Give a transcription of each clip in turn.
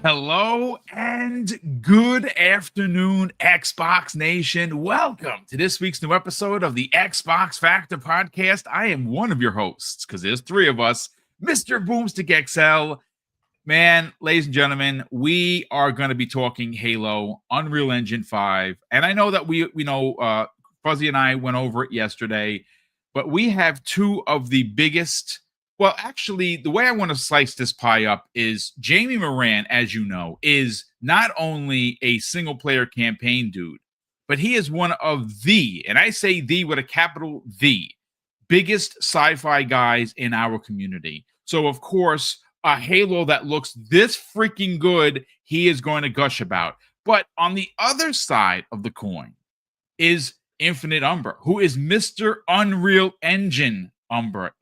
Hello and good afternoon, Xbox Nation. Welcome to this week's new episode of the Xbox Factor podcast. I am one of your hosts, because there's three of us, Mr. BoomStick XL. Man, ladies and gentlemen, we are going to be talking Halo, Unreal Engine 5. And I know that we know Fuzzy and I went over it yesterday, but we have two of the biggest. Well, actually, the way I want to slice this pie up is Jamie Moran, as you know, is not only a single player campaign dude, but he is one of the, and I say the with a capital the, biggest sci-fi guys in our community. So, of course, a Halo that looks this freaking good, he is going to gush about. But on the other side of the coin is Infinite Umber, who is Mr. Unreal Engine Umber,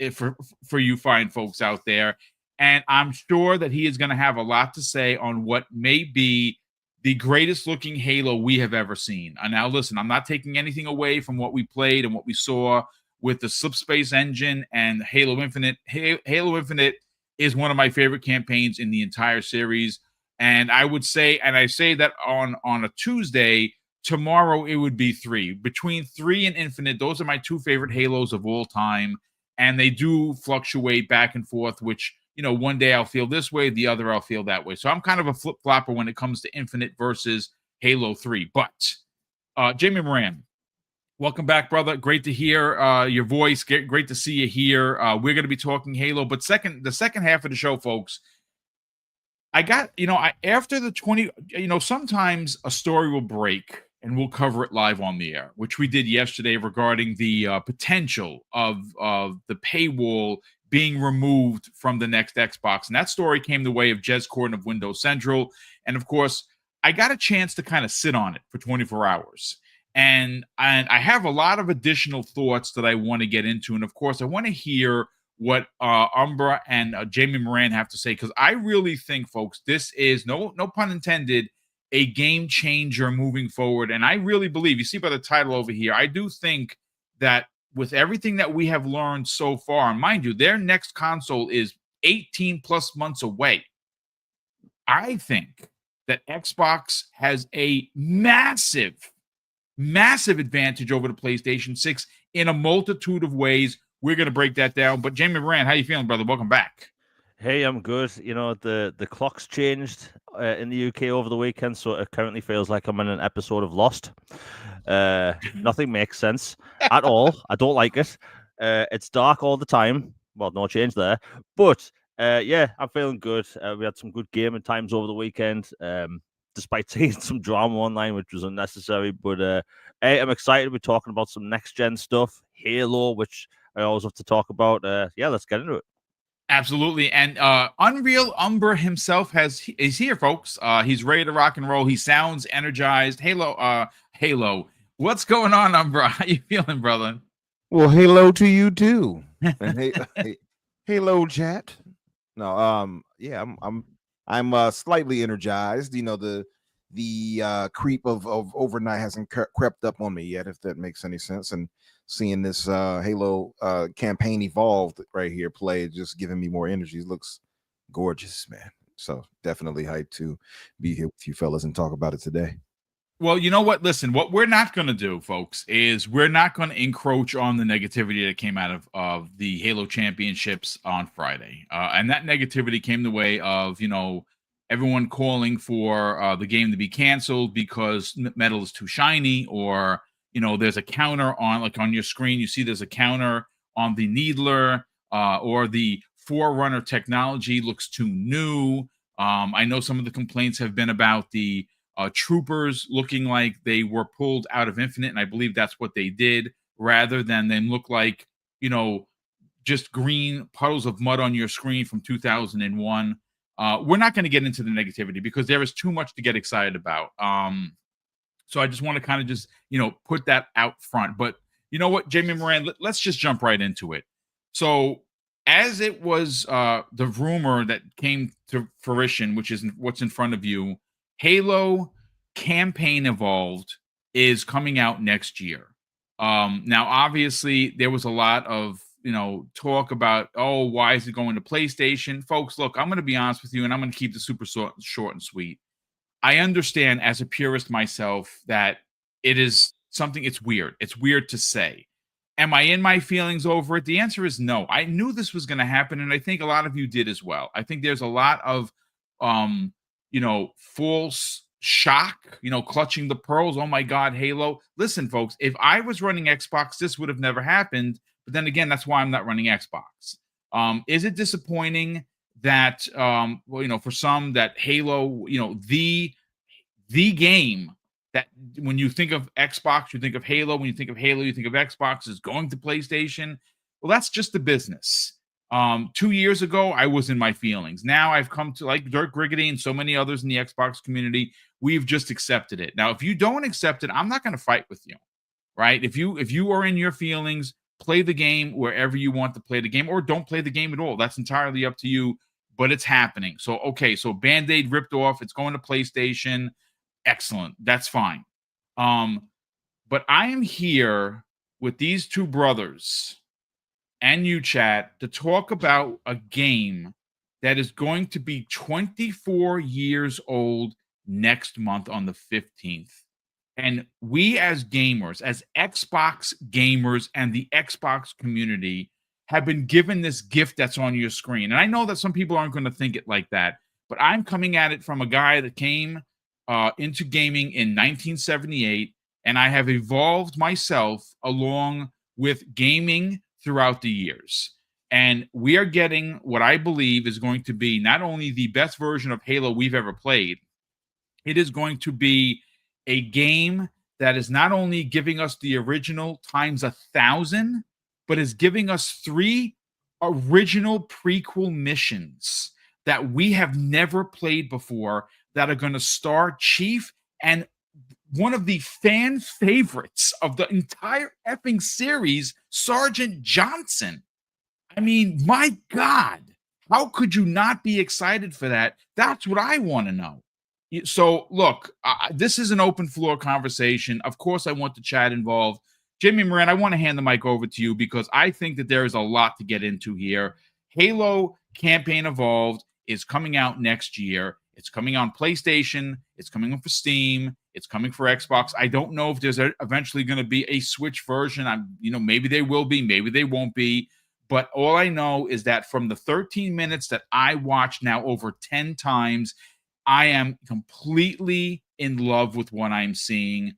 for you fine folks out there. And I'm sure that he is going to have a lot to say on what may be the greatest looking Halo we have ever seen. And now listen, I'm not taking anything away from what we played and what we saw with the Slipspace engine and Halo Infinite. Halo Infinite is one of my favorite campaigns in the entire series. And I would say, and I say that on a Tuesday, tomorrow it would be 3. Between 3 and Infinite, those are my two favorite Halos of all time. And they do fluctuate back and forth, which, one day I'll feel this way, the other I'll feel that way. So I'm kind of a flip-flopper when it comes to Infinite versus Halo 3. But, Jamie Moran, welcome back, brother. Great to hear your voice. Great to see you here. We're going to be talking Halo. But the second half of the show, folks, I got, after the 20, sometimes a story will break and we'll cover it live on the air, which we did yesterday regarding the potential of the paywall being removed from the next Xbox. And that story came the way of Jez Corden of Windows Central. And of course, I got a chance to kind of sit on it for 24 hours. And I have a lot of additional thoughts that I want to get into. And of course, I want to hear what Umbra and Jamie Moran have to say, because I really think, folks, this is, no pun intended, a game changer moving forward. And I really believe, you see by the title over here, I do think that with everything that we have learned so far, and mind you, their next console is 18 plus months away. I think that Xbox has a massive advantage over the PlayStation 6 in a multitude of ways. We're going to break that down. But Jamie Moran, how you feeling, brother? Welcome back. Hey, I'm good. The clock's changed in the UK over the weekend, so it currently feels like I'm in an episode of Lost. Nothing makes sense at all. I don't like it. It's dark all the time. Well, no change there. But yeah, I'm feeling good. We had some good gaming times over the weekend, despite seeing some drama online, which was unnecessary. But hey, I'm excited. We're talking about some next-gen stuff, Halo, which I always have to talk about. Yeah, let's get into it. Absolutely. And Unreal Umber himself is here, folks. He's ready to rock and roll. He sounds energized. Halo. What's going on, Umbra? How you feeling, brother? Well, Halo to you too. And Halo chat. No, yeah, I'm slightly energized. The creep of overnight hasn't crept up on me yet, if that makes any sense. And seeing this Halo campaign evolved right here play, just giving me more energy. It looks gorgeous, man. So definitely hyped to be here with you fellas and talk about it today. Well, you know what? Listen, what we're not going to do, folks, is we're not going to encroach on the negativity that came out of the Halo Championships on Friday. And that negativity came the way of, everyone calling for the game to be canceled because metal is too shiny, or there's a counter on your screen. You see there's a counter on the Needler, or the Forerunner technology looks too new. I know some of the complaints have been about the troopers looking like they were pulled out of Infinite, and I believe that's what they did, rather than them look like, just green puddles of mud on your screen from 2001. We're not going to get into the negativity because there is too much to get excited about. So I just want to kind of just, put that out front. But you know what, Jamie Moran, let's just jump right into it. So as it was the rumor that came to fruition, which is what's in front of you, Halo Campaign Evolved is coming out next year. Now, obviously, there was a lot of talk about, oh, why is it going to PlayStation? Folks, look, I'm going to be honest with you, and I'm going to keep the super short and sweet. I understand as a purist myself that it is something, it's weird. It's weird to say. Am I in my feelings over it? The answer is no. I knew this was going to happen, and I think a lot of you did as well. I think there's a lot of false shock, clutching the pearls. Oh my God, Halo. Listen, folks, if I was running Xbox, this would have never happened. But then again, that's why I'm not running Xbox. Is it disappointing that for some that Halo, the game that when you think of Xbox, you think of Halo. When you think of Halo, you think of Xbox is going to PlayStation. Well, that's just the business. 2 years ago, I was in my feelings. Now I've come to, like Dirk Griggity and so many others in the Xbox community, we've just accepted it. Now, if you don't accept it, I'm not going to fight with you, right? If you are in your feelings, play the game wherever you want to play the game, or don't play the game at all. That's entirely up to you, but it's happening. So, okay, so Band-Aid ripped off. It's going to PlayStation. Excellent. That's fine. But I am here with these two brothers and you, chat, to talk about a game that is going to be 24 years old next month on the 15th. And we as gamers, as Xbox gamers and the Xbox community have been given this gift that's on your screen. And I know that some people aren't going to think it like that, but I'm coming at it from a guy that came into gaming in 1978, and I have evolved myself along with gaming throughout the years. And we are getting what I believe is going to be not only the best version of Halo we've ever played, it is going to be a game that is not only giving us the original times 1,000, but is giving us 3 original prequel missions that we have never played before that are going to star Chief and one of the fan favorites of the entire effing series, Sergeant Johnson. I mean, my God, how could you not be excited for that? That's what I want to know. So, look, this is an open floor conversation. Of course, I want the chat involved. Jimmy Moran, I want to hand the mic over to you because I think that there is a lot to get into here. Halo Campaign Evolved is coming out next year. It's coming on PlayStation. It's coming on for Steam. It's coming for Xbox. I don't know if there's eventually going to be a Switch version. Maybe they will be, maybe they won't be. But all I know is that from the 13 minutes that I watched now over 10 times, I am completely in love with what I'm seeing.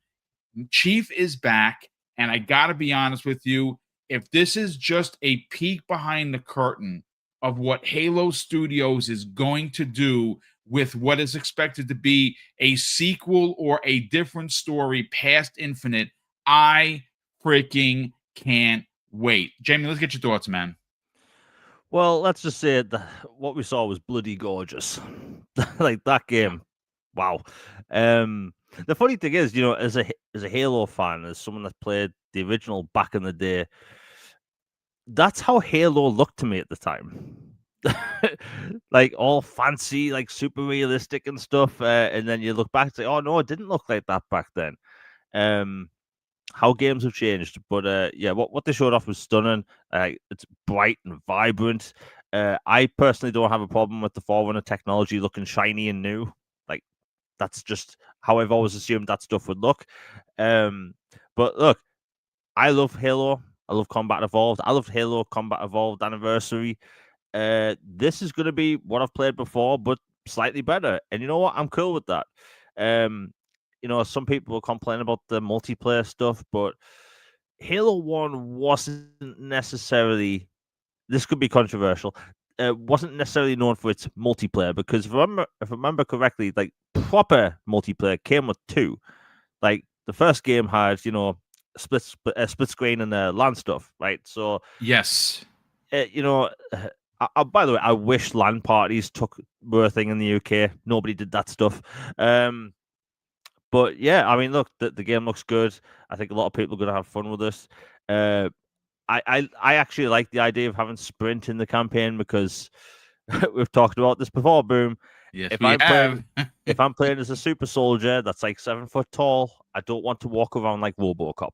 Chief is back, and I got to be honest with you. If this is just a peek behind the curtain of what Halo Studios is going to do with what is expected to be a sequel or a different story past Infinite, I freaking can't wait. Jamie, let's get your thoughts, man. Well, let's just say what we saw was bloody gorgeous. Like that game. Wow. The funny thing is, as a Halo fan, as someone that played the original back in the day, that's how Halo looked to me at the time. Like all fancy, like super realistic and stuff. And then you look back and say, oh no, it didn't look like that back then. How games have changed. But yeah, what they showed off was stunning. It's bright and vibrant. I personally don't have a problem with the Forerunner technology looking shiny and new. Like, that's just how I've always assumed that stuff would look. But look, I love Halo. I love Combat Evolved. I loved Halo Combat Evolved Anniversary. This is going to be what I've played before, but slightly better. And you know what? I'm cool with that. Some people will complain about the multiplayer stuff, but Halo 1 wasn't necessarily, this could be controversial, wasn't necessarily known for its multiplayer, because if I remember correctly, like proper multiplayer came with 2. Like the first game had, split screen and LAN stuff, right? So yes, by the way, I wish LAN parties were a thing in the UK. Nobody did that stuff. But yeah, I mean, look, the game looks good. I think a lot of people are going to have fun with this. I actually like the idea of having sprint in the campaign because we've talked about this before, Boom. Yes, if I'm playing as a super soldier that's like 7 foot tall, I don't want to walk around like RoboCop.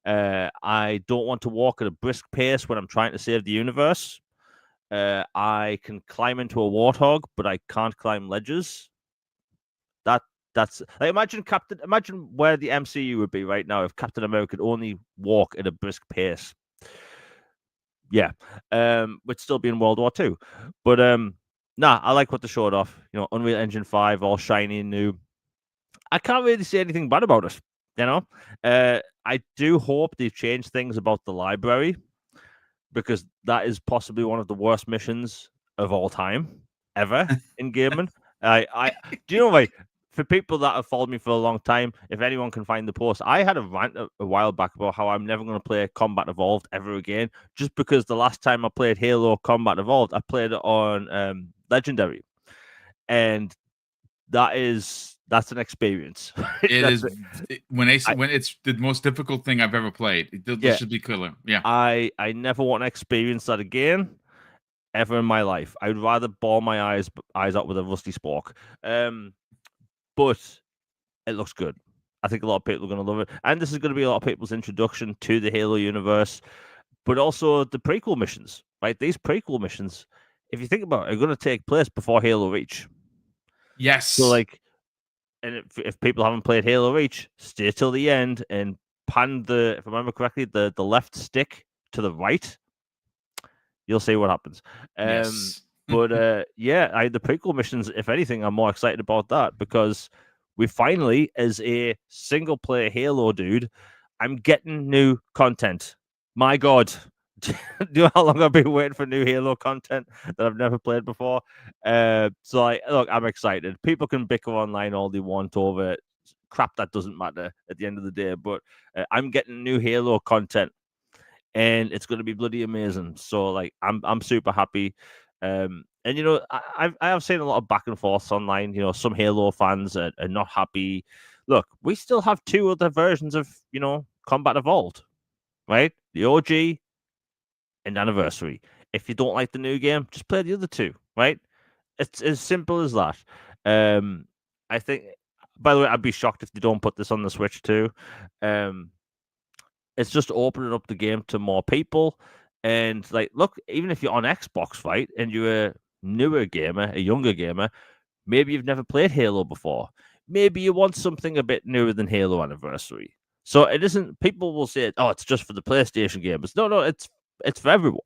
I don't want to walk at a brisk pace when I'm trying to save the universe. I can climb into a warthog, but I can't climb ledges. That's like, imagine where the MCU would be right now if Captain America could only walk at a brisk pace. Yeah. We'd still be in World War II. But I like what they showed off. Unreal Engine 5, all shiny and new. I can't really say anything bad about it. I do hope they've changed things about the library, because that is possibly one of the worst missions of all time ever in gaming. I do you know, like, for people that have followed me for a long time, if anyone can find the post, I had a rant a while back about how I'm never going to play Combat Evolved ever again, just because the last time I played Halo Combat Evolved, I played it on Legendary, and that's an experience. When it's the most difficult thing I've ever played. This should be killer. Yeah. I never want to experience that again ever in my life. I would rather ball my eyes out with a rusty spork. But it looks good. I think a lot of people are going to love it. And this is going to be a lot of people's introduction to the Halo universe, but also the prequel missions, right? These prequel missions, if you think about it, are going to take place before Halo Reach. Yes. So, and if people haven't played Halo Reach, stay till the end and pan if I remember correctly, the left stick to the right. You'll see what happens. Yes. But the prequel missions, if anything, I'm more excited about that, because we finally, as a single player Halo dude, I'm getting new content. My God. Do you know how long I've been waiting for new Halo content that I've never played before? Look, I'm excited. People can bicker online all they want over crap that doesn't matter at the end of the day, but I'm getting new Halo content, and it's going to be bloody amazing. So, I'm super happy. And I have seen a lot of back and forth online. Some Halo fans are not happy. Look, we still have two other versions of Combat Evolved, right? The OG and Anniversary. If you don't like the new game, just play the other two, right? It's as simple as that. I think, by the way, I'd be shocked if they don't put this on the Switch too. It's just opening up the game to more people. And look, even if you're on Xbox, right, and you're a newer gamer, a younger gamer, maybe you've never played Halo before. Maybe you want something a bit newer than Halo Anniversary. So it isn't. People will say, "Oh, it's just for the PlayStation gamers." No, it's for everyone,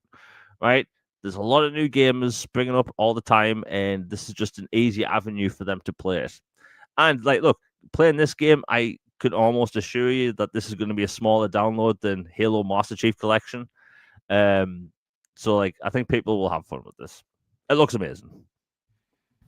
right? There's a lot of new gamers springing up all the time, and this is just an easy avenue for them to play it. And look, playing this game, I could almost assure you that this is going to be a smaller download than Halo Master Chief Collection. So I think people will have fun with this. It looks amazing.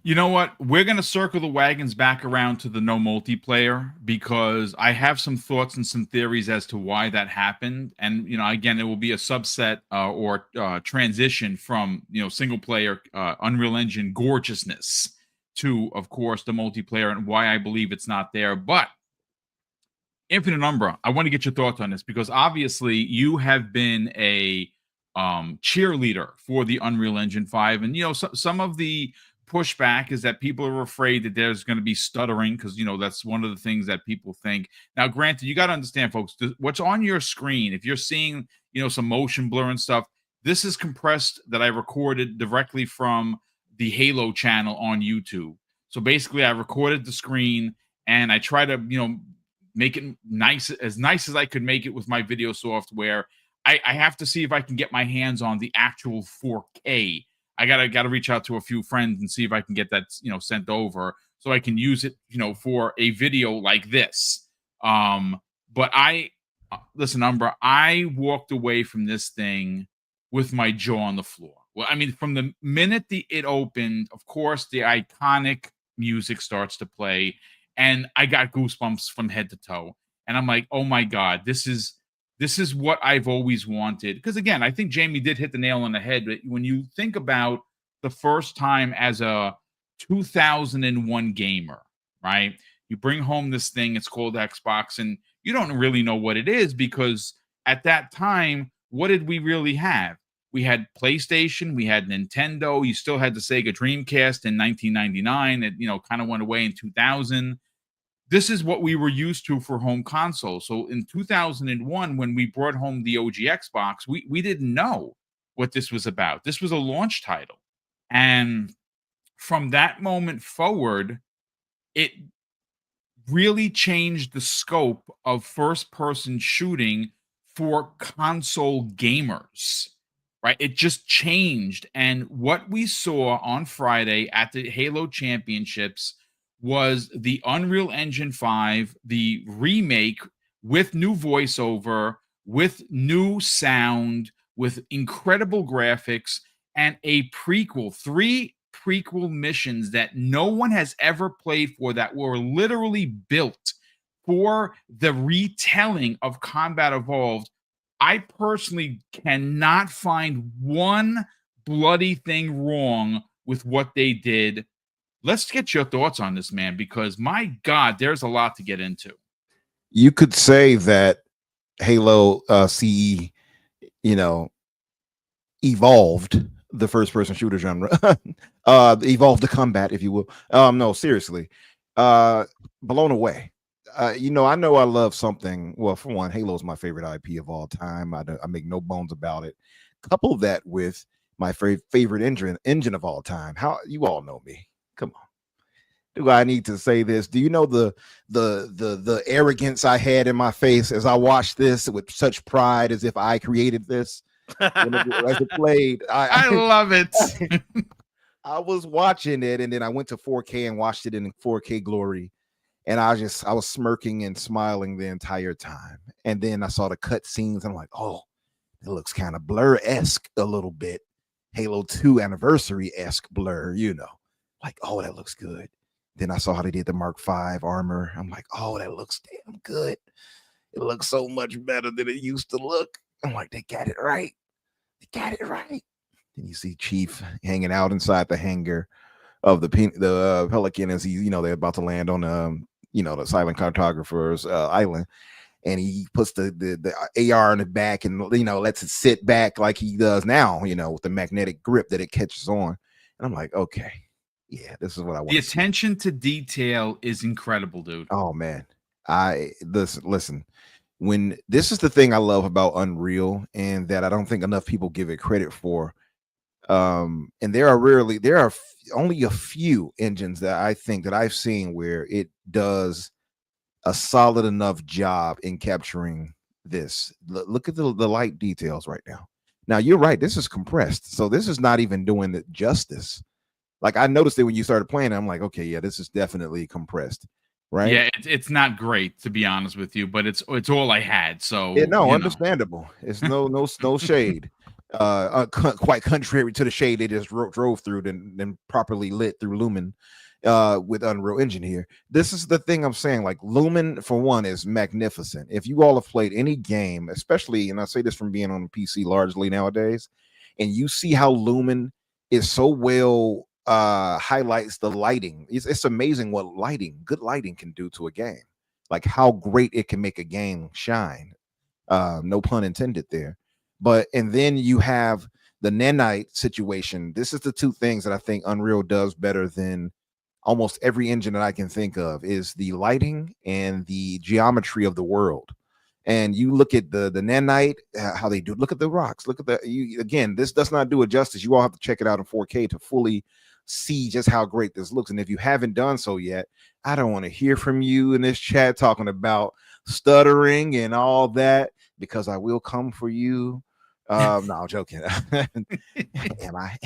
You know what? We're going to circle the wagons back around to the no multiplayer, because I have some thoughts and some theories as to why that happened. And, again, it will be a subset or transition from, single player Unreal Engine gorgeousness to, of course, the multiplayer and why I believe it's not there. But Infinite Umbra, I want to get your thoughts on this, because obviously you have been a cheerleader for the Unreal Engine 5. And, some of the pushback is that people are afraid that there's going to be stuttering, because that's one of the things that people think. Now, granted, you got to understand, folks, what's on your screen, if you're seeing some motion blur and stuff, this is compressed that I recorded directly from the Halo channel on YouTube. So basically I recorded the screen and I try to make it nice as I could make it with my video software. I have to see if I can get my hands on the actual 4K. I gotta reach out to a few friends and see if I can get that sent over so I can use it for a video like this. But listen, Umbra, I walked away from this thing with my jaw on the floor. Well, I mean, from the minute it opened, of course, the iconic music starts to play, and I got goosebumps from head to toe. And I'm like, oh my God, this is what I've always wanted. Because again, I think Jamie did hit the nail on the head. But when you think about the first time as a 2001 gamer, right? You bring home this thing, it's called Xbox, and you don't really know what it is, because at that time, what did we really have? We had PlayStation, we had Nintendo, you still had the Sega Dreamcast in 1999. It kind of went away in 2000. this is what we were used to for home console. So in 2001, when we brought home the OG Xbox, we didn't know what this was about. This was a launch title. And from that moment forward, it really changed the scope of first person shooting for console gamers, right? It just changed. And what we saw on Friday at the Halo Championships was the Unreal Engine 5, the remake with new voiceover, with new sound, with incredible graphics, and a prequel, 3 prequel missions that no one has ever played for, that were literally built for the retelling of Combat Evolved. I personally cannot find one bloody thing wrong with what they did. Let's get your thoughts on this, man, because my God, there's a lot to get into. You could say that Halo CE, evolved the first person shooter genre, evolved the combat, if you will. No, seriously, blown away. I know I love something. Well, for one, Halo is my favorite IP of all time. I make no bones about it. Couple that with my favorite engine of all time. How you all know me. Come on. Do I need to say this? Do you know the arrogance I had in my face as I watched this with such pride, as if I created this? As it played, I love it. I was watching it, and then I went to 4K and watched it in 4K glory, and I was smirking and smiling the entire time. And then I saw the cut scenes, and I'm like, oh, it looks kind of Blur-esque a little bit, Halo 2 anniversary-esque Blur, like, oh, that looks good. Then I saw how they did the Mark V armor. I'm like, oh, that looks damn good. It looks so much better than it used to look. I'm like, they got it right. They got it right. Then you see Chief hanging out inside the hangar of the Pelican as they're about to land on the silent cartographer's island, and he puts the AR in the back and lets it sit back like he does now, with the magnetic grip that it catches on. And I'm like, okay, yeah, this is what I want. The attention to detail is incredible, dude. Oh man, listen. When this is the thing I love about Unreal, and that I don't think enough people give it credit for. And there are only a few engines that I think that I've seen where it does a solid enough job in capturing this. Look at the light details right now. Now you're right, this is compressed, so this is not even doing it justice. Like, I noticed it when you started playing, I'm like, okay, yeah, this is definitely compressed. Right? Yeah, it's not great, to be honest with you, but it's all I had. So understandable. It's no shade. Quite contrary to the shade they just drove through, then properly lit through Lumen with Unreal Engine here. This is the thing I'm saying. Like, Lumen, for one, is magnificent. If you all have played any game, especially, and I say this from being on PC largely nowadays, and you see how Lumen is so well highlights the lighting. It's amazing what good lighting can do to a game. Like, how great it can make a game shine. No pun intended there. And then you have the nanite situation. This is the two things that I think Unreal does better than almost every engine that I can think of, is the lighting and the geometry of the world. And you look at the nanite, how they do. Look at the rocks. Look at again, this does not do it justice. You all have to check it out in 4K to fully see just how great this looks. And if you haven't done so yet, I don't want to hear from you in this chat talking about stuttering and all that, because I will come for you. No, I'm joking. Am I?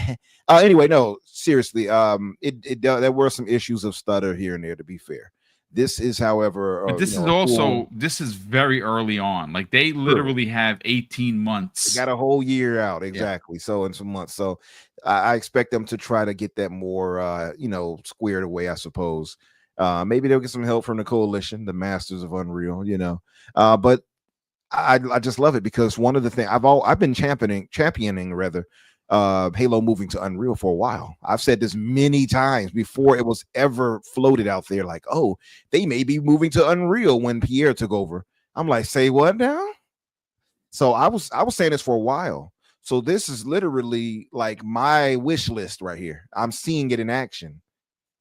Anyway, no, seriously. There were some issues of stutter here and there, to be fair. This is, however, this is also this is very early on. Like, they literally have 18 months. They got a whole year out, exactly. Yeah. So in some months. So I expect them to try to get that more, squared away, I suppose. Maybe they'll get some help from the coalition, the masters of Unreal, but I just love it, because one of the things I've been championing rather, Halo moving to Unreal for a while. I've said this many times before it was ever floated out there, like, oh, they may be moving to Unreal when Pierre took over. I'm like, say what now? So I was saying this for a while. So this is literally like my wish list right here. I'm seeing it in action.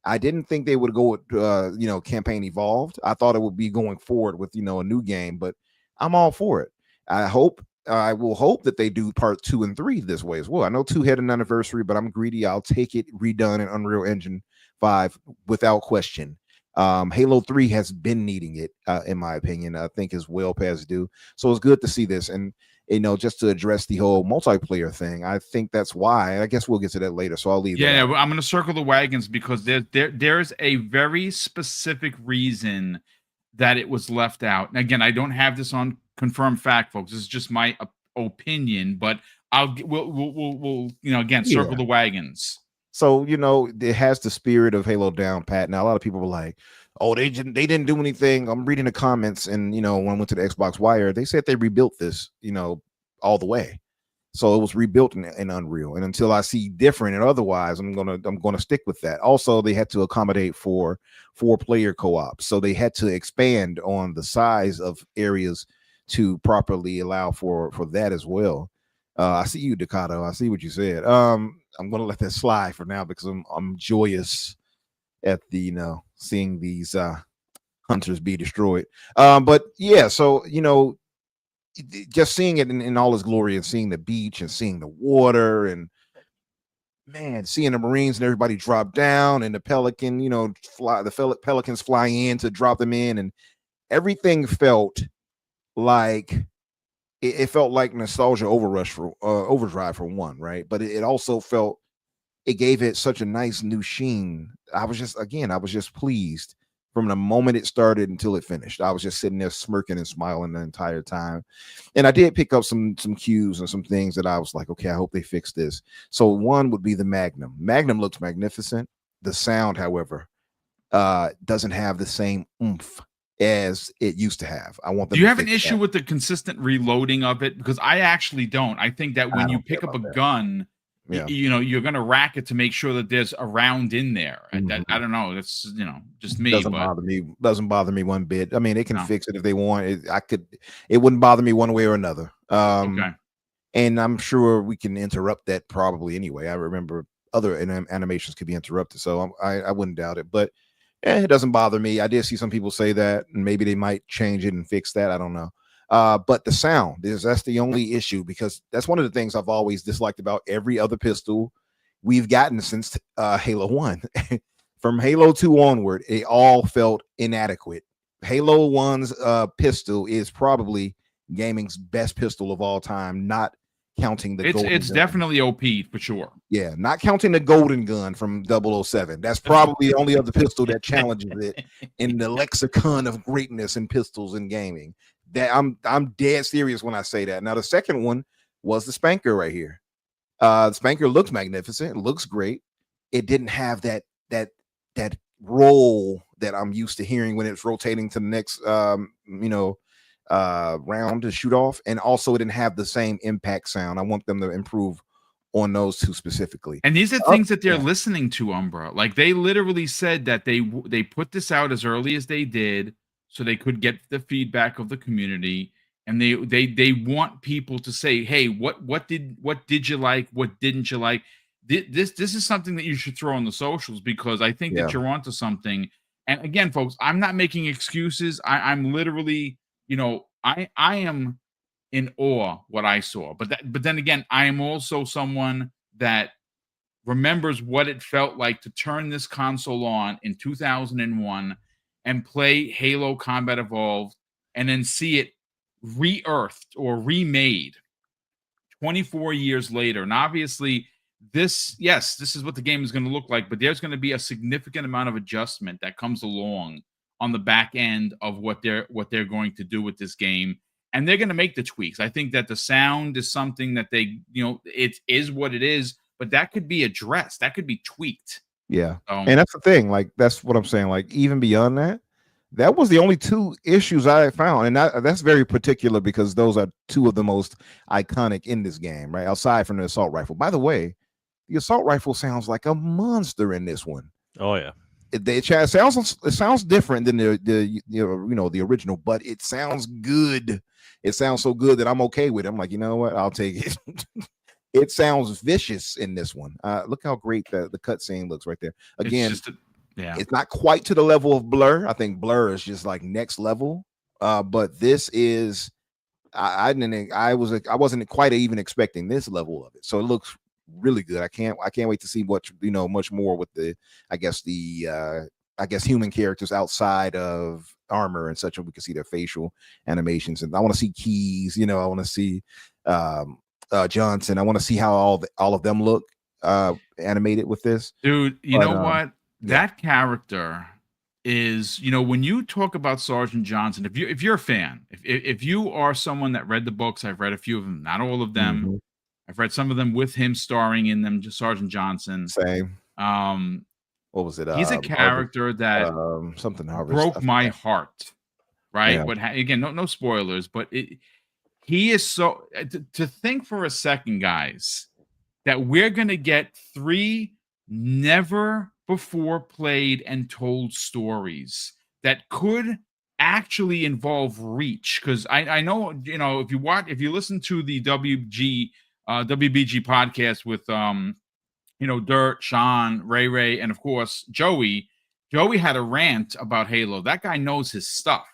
I didn't think they would go with campaign evolved. I thought it would be going forward with a new game, but I'm all for it. I will hope that they do part 2 and 3 this way as well. I know 2 had an anniversary, but I'm greedy. I'll take it redone in Unreal Engine 5 without question. Halo 3 has been needing it, in my opinion. I think is well past due. So it's good to see this. And just to address the whole multiplayer thing, I think that's why. I guess we'll get to that later. So I'll leave. Yeah, I'm going to circle the wagons because there's a very specific reason that it was left out. And again, I don't have this on confirmed fact, folks. This is just my opinion, but we'll again circle the wagons. So it has the spirit of Halo down pat. Now a lot of people were like, "Oh, they didn't do anything." I'm reading the comments, and when I went to the Xbox Wire, they said they rebuilt this, all the way. So it was rebuilt in Unreal, and until I see different and otherwise, I'm gonna stick with that. Also, they had to accommodate for 4-player co-op, so they had to expand on the size of areas to properly allow for that as well. I see you, Ducato. I see what you said. I'm gonna let that slide for now because I'm joyous at the seeing these hunters be destroyed. But yeah, so just seeing it in all its glory and seeing the beach and seeing the water and man, seeing the Marines and everybody drop down and the Pelican, Pelicans fly in to drop them in, and everything felt like it felt like nostalgia overdrive for one, right? But it also felt it gave it such a nice new sheen. I was just pleased from the moment it started until it finished. I was just sitting there smirking and smiling the entire time. And I did pick up some cues and some things that I was like, okay, I hope they fix this. So one would be the Magnum. Magnum looks magnificent. The sound, however, doesn't have the same oomph as it used to have. I want them. Do you have an issue with the consistent reloading of it? Because I actually don't. I think that when you pick up a gun, you're going to rack it to make sure that there's a round in there. And that, I don't know. That's just me. Doesn't bother me one bit. I mean, they can fix it if they want. It wouldn't bother me one way or another. Okay. And I'm sure we can interrupt that probably anyway. I remember other animations could be interrupted, so I wouldn't doubt it. But it doesn't bother me. I did see some people say that, and maybe they might change it and fix that. I don't know. But the sound that's the only issue, because that's one of the things I've always disliked about every other pistol we've gotten since Halo 1. From Halo 2 onward, it all felt inadequate. Halo 1's pistol is probably gaming's best pistol of all time, not counting the golden it's gun. Definitely OP for sure. Yeah, not counting the golden gun from 007. That's probably the only other pistol that challenges it in the lexicon of greatness in pistols in gaming. That I'm dead serious when I say that. Now the second one was the Spanker right here. The Spanker looks magnificent. It looks great. It didn't have that roll that I'm used to hearing when it's rotating to the next round to shoot off, and also it didn't have the same impact sound. I want them to improve on those two specifically. And these are things that they're listening to, Umbra. Like they literally said that they put this out as early as they did so they could get the feedback of the community, and they want people to say, hey, what did you like, what didn't you like? This is something that you should throw on the socials, because I think that you're onto something. And again, folks, I'm not making excuses. I'm literally, I am in awe what I saw. But then again, I am also someone that remembers what it felt like to turn this console on in 2001 and play Halo Combat Evolved, and then see it re-earthed or remade 24 years later. And obviously, this is what the game is going to look like, but there's going to be a significant amount of adjustment that comes along on the back end of what they're going to do with this game. And they're going to make the tweaks. I think that the sound is something that they, it is what it is, but that could be addressed. That could be tweaked. Yeah. And that's the thing. Like, that's what I'm saying. Like, even beyond that, that was the only two issues I found. And that's very particular, because those are two of the most iconic in this game, right? Aside from the assault rifle. By the way, the assault rifle sounds like a monster in this one. Oh, yeah. It sounds different than the original, but it sounds good. It sounds so good that I'm okay with it. I'm like, you know what? I'll take it. It sounds vicious in this one. Look how great the cutscene looks right there. Again, Yeah. It's not quite to the level of Blur. I think Blur is just like next level. But this is I wasn't quite even expecting this level of it. So it looks really good. I can't wait to see what much more with the human characters outside of armor and such, and we can see their facial animations. And I want to see Keys, I want to see Johnson. I want to see how all of them look animated with this. Dude, you know what? yeah. That character is, when you talk about Sergeant Johnson, if you're a fan, if you are someone that read the books, I've read a few of them, not all of them. Mhm. I've read some of them with him starring in them, just Sergeant Johnson. Same. What was it? He's a character that something Harvest broke my heart, right? Yeah. But again, no spoilers, but he is so to think for a second, guys, that we're gonna get 3 never before played and told stories that could actually involve reach. Because I know, if you listen to the WBG podcast with Dirt, Sean, Ray, and of course Joey had a rant about Halo. That guy knows his stuff.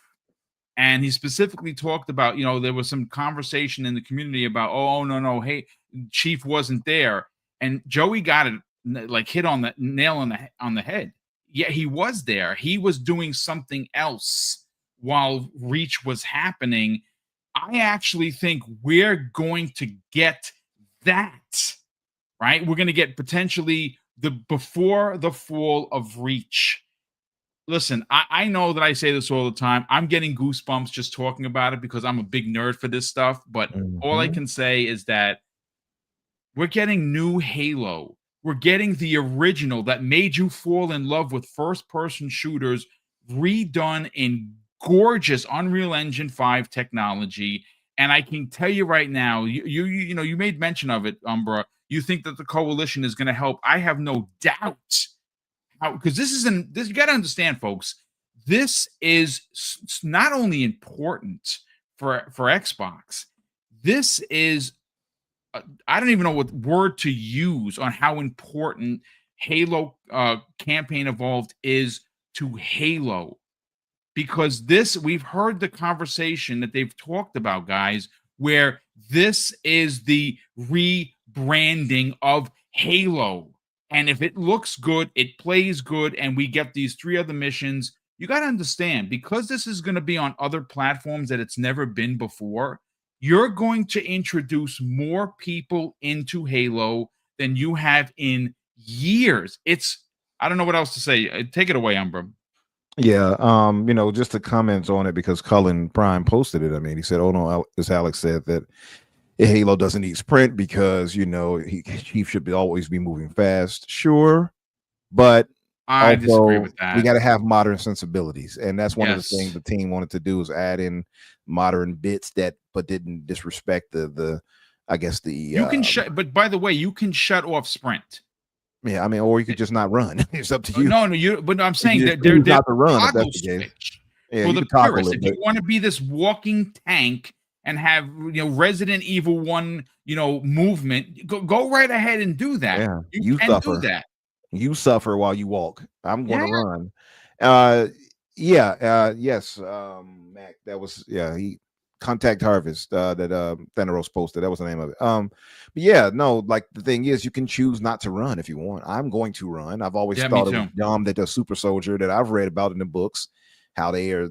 And he specifically talked about, there was some conversation in the community about, oh no, hey, Chief wasn't there. And Joey got it, like, hit on the nail on the head. Yeah, he was there. He was doing something else while Reach was happening. I actually think we're going to get that, right? We're going to get potentially the before the fall of Reach. Listen, I know that I say this all the time. I'm getting goosebumps just talking about it because I'm a big nerd for this stuff. But all I can say is that we're getting new Halo. We're getting the original that made you fall in love with first-person shooters redone in gorgeous Unreal Engine 5 technology. And I can tell you right now, you made mention of it, Umbra. You think that the coalition is going to help. I have no doubt. Because this you got to understand, folks, this is not only important for Xbox. This is I don't even know what word to use on how important Halo Campaign Evolved is to Halo, because we've heard the conversation that they've talked about, guys, where this is the rebranding of Halo. And if it looks good, it plays good, and we get these 3 other missions, you got to understand, because this is going to be on other platforms that it's never been before, you're going to introduce more people into Halo than you have in years. I don't know what else to say. Take it away, Umbra. Yeah, just the comments on it, because Cullen Prime posted it. I mean, he said, "Oh no," as Alex said, that Halo doesn't need sprint because Chief should always be moving fast. Sure, but I disagree with that. We got to have modern sensibilities, and that's one of the things the team wanted to do, is add in modern bits but didn't disrespect the you can shut. But by the way, you can shut off sprint. Yeah, I mean, or you could just not run. It's up to you. No, but I'm saying that they're not to run. If that's the case. Yeah, for the purists. If you want to be this walking tank and have Resident Evil 1 movement, go right ahead and do that. Yeah, you can suffer. do that. You suffer while you walk. I'm going to run. Yes, Mac. That was he Contact Harvest that Thanos posted. That was the name of it. But yeah, no, like the thing is, you can choose not to run if you want. I'm going to run. I've always thought it was dumb that the super soldier that I've read about in the books, how they are,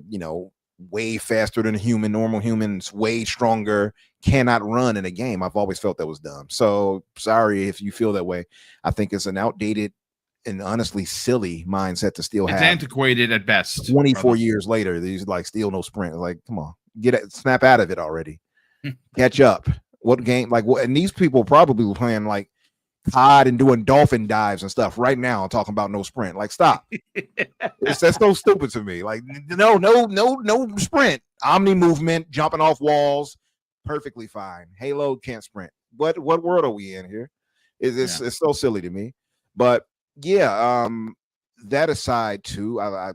way faster than a human, normal humans, way stronger, cannot run in a game. I've always felt that was dumb. So sorry if you feel that way. I think it's an outdated and honestly silly mindset to still have. It's antiquated at best. 24 years later, these still no sprint. Like, come on, snap out of it already. Catch up. What game? And these people probably were playing like COD and doing dolphin dives and stuff right now, talking about no sprint. Like, stop. That's so stupid to me. Like, no sprint. Omni movement, jumping off walls, perfectly fine. Halo can't sprint. What world are we in here? It's so silly to me. But yeah, that aside too, I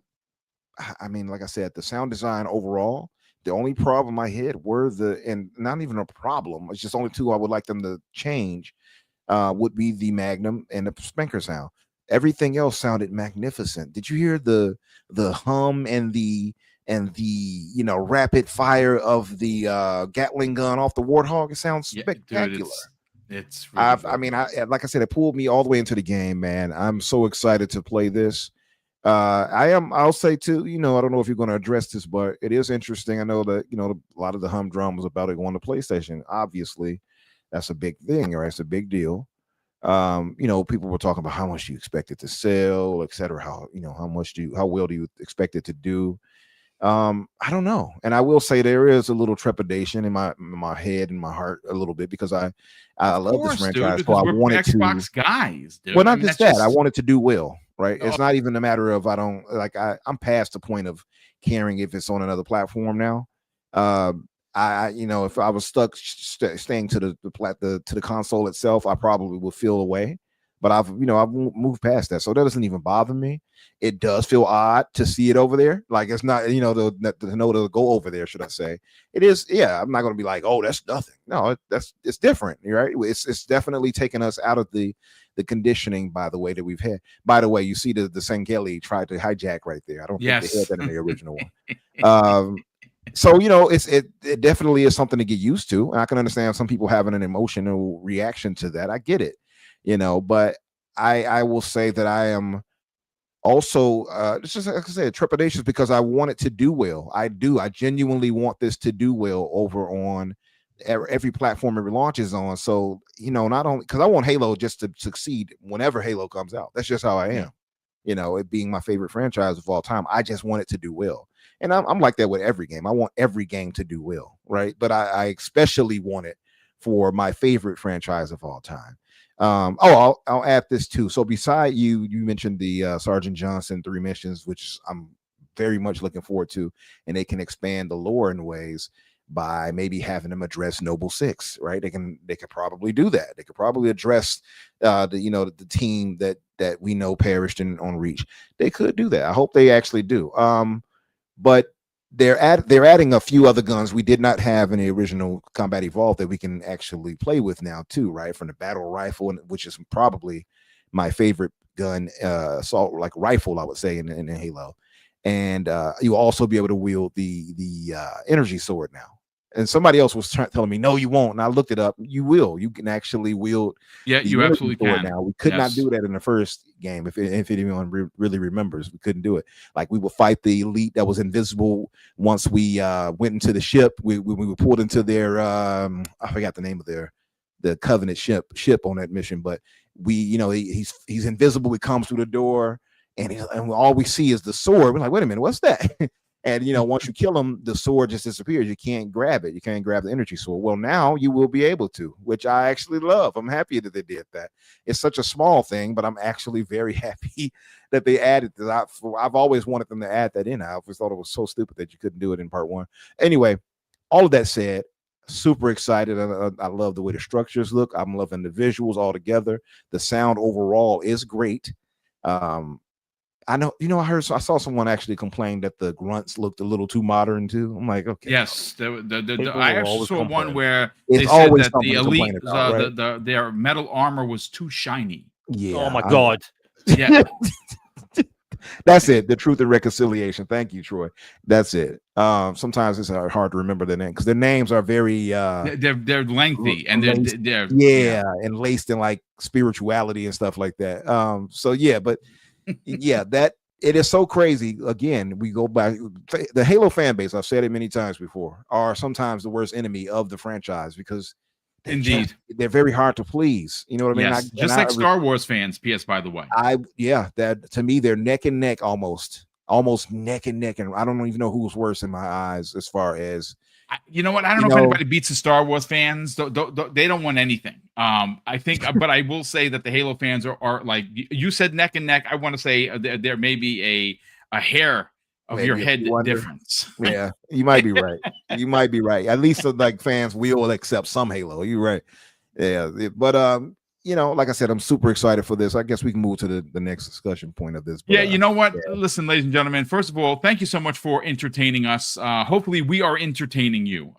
mean, like I said, the sound design overall, the only problem I had were and not even a problem, it's just only 2 I would like them to change, would be the Magnum and the Spanker sound. everything else sounded magnificent. Did you hear the hum and the rapid fire of the Gatling gun off the Warthog? It sounds Yeah, spectacular. dude, it's really good. I mean, like I said, it pulled me all the way into the game, man. I'm so excited to play this. I'll say too, I don't know if you're going to address this, but it is interesting. I know that, a lot of the humdrum was about it going to PlayStation. Obviously, that's a big thing, right? It's a big deal. People were talking about how much you expect it to sell, et cetera. How well do you expect it to do? I don't know. And I will say there is a little trepidation in my head and my heart a little bit, because I love this franchise. Dude, so I we're wanted Xbox to guys, dude. well, not just that. I want it to do well, right? Oh. It's not even a matter of I'm past the point of caring if it's on another platform now. If I was stuck staying to the console itself, I probably would feel away. But I've moved past that, so that doesn't even bother me. It does feel odd to see it over there, like it's not, to go over there. Should I say? It is. Yeah, I'm not going to be like, oh, that's nothing. No, it's different, right? It's definitely taken us out of the conditioning, by the way, that we've had. By the way, you see the Sangeli tried to hijack right there. I don't think they had that in the original one. So it definitely is something to get used to. And I can understand some people having an emotional reaction to that. I get it, but I will say that I am also it's just, like I said, trepidatious, because I want it to do well. I genuinely want this to do well over on every platform it launches on. So not only because I want Halo just to succeed whenever Halo comes out. That's just how I am. It being my favorite franchise of all time, I just want it to do well. And I'm like that with every game. I want every game to do well, right? But I especially want it for my favorite franchise of all time. I'll add this too. So beside you mentioned the Sergeant Johnson 3 missions, which I'm very much looking forward to, and they can expand the lore in ways by maybe having them address Noble 6, right? They could probably do that. They could probably address the team that we know perished on Reach. They could do that. I hope they actually do. But they're adding a few other guns we did not have in the original Combat Evolved that we can actually play with now too, right? From the battle rifle, which is probably my favorite gun, assault like rifle, I would say, in Halo. And you'll also be able to wield the energy sword now. And somebody else was telling me, no, you won't. And I looked it up. You will. You can actually wield. Yeah, you absolutely can. Now we could not do that in the first game. If anyone really remembers, we couldn't do it. Like we would fight the elite that was invisible once we went into the ship. We were pulled into their I forgot the name of the Covenant ship on that mission. But he's invisible. He comes through the door, and all we see is the sword. We're like, wait a minute, what's that? And once you kill him, the sword just disappears. You can't grab it. You can't grab the energy sword. Well, now you will be able to, which I actually love. I'm happy that they did that. It's such a small thing, but I'm actually very happy that they added that. I've always wanted them to add that in. I always thought it was so stupid that you couldn't do it in part 1. Anyway, all of that said, super excited. I love the way the structures look. I'm loving the visuals all together. The sound overall is great. I know, I saw someone actually complain that the grunts looked a little too modern too. I'm like, okay. Yes, I actually saw one where it's they said that the elite, right? Their metal armor was too shiny. Yeah. Oh my God. Yeah. That's it. The Truth and Reconciliation. Thank you, Troy. That's it. Sometimes it's hard to remember their name because their names are very they're lengthy and they're and laced in like spirituality and stuff like that. So yeah, but yeah, that it is so crazy. Again, we go back. The Halo fan base, I've said it many times before, are sometimes the worst enemy of the franchise because indeed they're very hard to please. You know what I mean? Yes. Just like Star Wars fans. P.S. By the way, that to me they're neck and neck, almost neck and neck, and I don't even know who's worse in my eyes as far as. You know what? I don't know if anybody beats the Star Wars fans. They don't want anything. I think, but I will say that the Halo fans are like you said, neck and neck. I want to say there may be a hair of maybe your head difference. Yeah, you might be right. You might be right. At least like fans will accept some Halo. You're right. Yeah, but like I said, I'm super excited for this. I guess we can move to the next discussion point of this. But, yeah, you know what? Yeah. Listen, ladies and gentlemen, first of all, thank you so much for entertaining us. Hopefully we are entertaining you.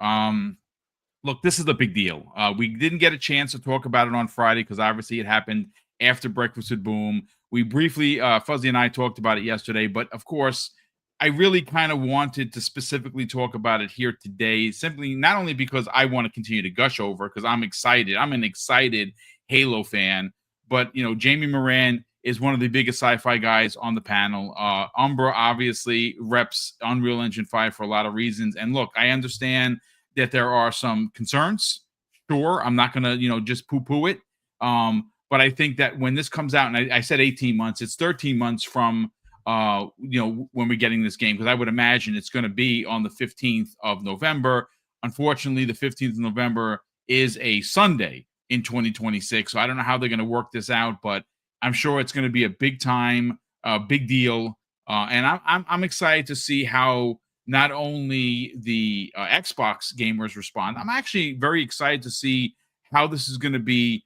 Look, this is a big deal. We didn't get a chance to talk about it on Friday because obviously it happened after Breakfast with Boom. We briefly, Fuzzy and I talked about it yesterday, but of course, I really kind of wanted to specifically talk about it here today, simply not only because I want to continue to gush over, because I'm excited. I'm an excited Halo fan, but Jamie Moran is one of the biggest sci-fi guys on the panel. Umbra obviously reps Unreal Engine 5 for a lot of reasons. And look, I understand that there are some concerns. Sure, I'm not gonna, just poo-poo it. But I think that when this comes out, and I said 18 months, it's 13 months from when we're getting this game, because I would imagine it's going to be on the 15th of November. Unfortunately, the 15th of November is a Sunday in 2026, so I don't know how they're going to work this out, but I'm sure it's going to be a big time, big deal, and I'm excited to see how not only the Xbox gamers respond. I'm actually very excited to see how this is going to be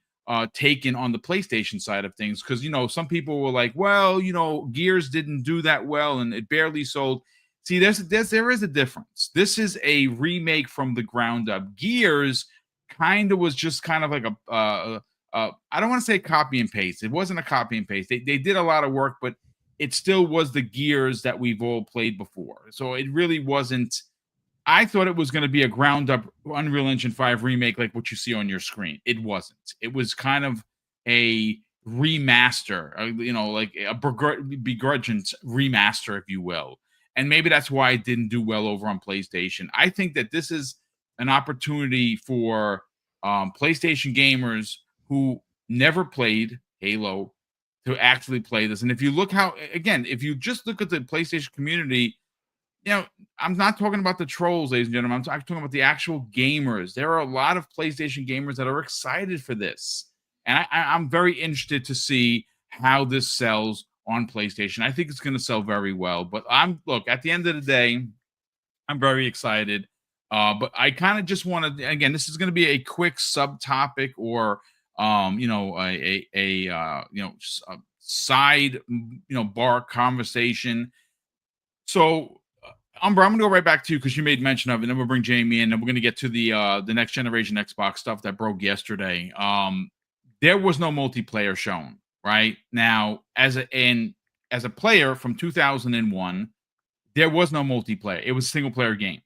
taken on the PlayStation side of things, because some people were like, well, Gears didn't do that well and it barely sold. See, there is a difference. This is a remake from the ground up. Gears kind of was just kind of like I don't want to say copy and paste. It wasn't a copy and paste. They did a lot of work, but it still was the Gears that we've all played before. So it really wasn't. I thought it was going to be a ground up Unreal Engine 5 remake like what you see on your screen. It wasn't. It was kind of a remaster, like a begrudging remaster, if you will. And maybe that's why it didn't do well over on PlayStation. I think that this is an opportunity for PlayStation gamers who never played Halo to actually play this. And if you look if you just look at the PlayStation community, I'm not talking about the trolls, ladies and gentlemen. I'm talking about the actual gamers. There are a lot of PlayStation gamers that are excited for this. And I'm very interested to see how this sells on PlayStation. I think it's going to sell very well. But at the end of the day, I'm very excited. But I kind of just want to, again, this is going to be a quick subtopic or, a side, bar conversation. So, Umbra, I'm gonna go right back to you because you made mention of it, and then we'll bring Jamie in, and we're gonna get to the next generation Xbox stuff that broke yesterday. There was no multiplayer shown right now as a player from 2001. There was no multiplayer. It was a single player game.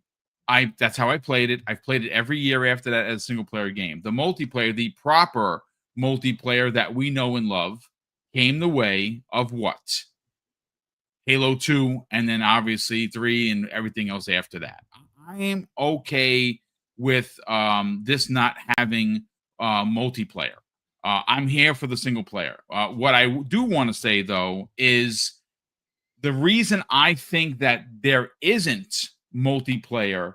That's how I played it. I've played it every year after that as a single player game. The multiplayer, the proper multiplayer that we know and love, came the way of what? Halo 2, and then obviously 3 and everything else after that. I am okay with this not having multiplayer. I'm here for the single player. What I do want to say, though, is the reason I think that there isn't multiplayer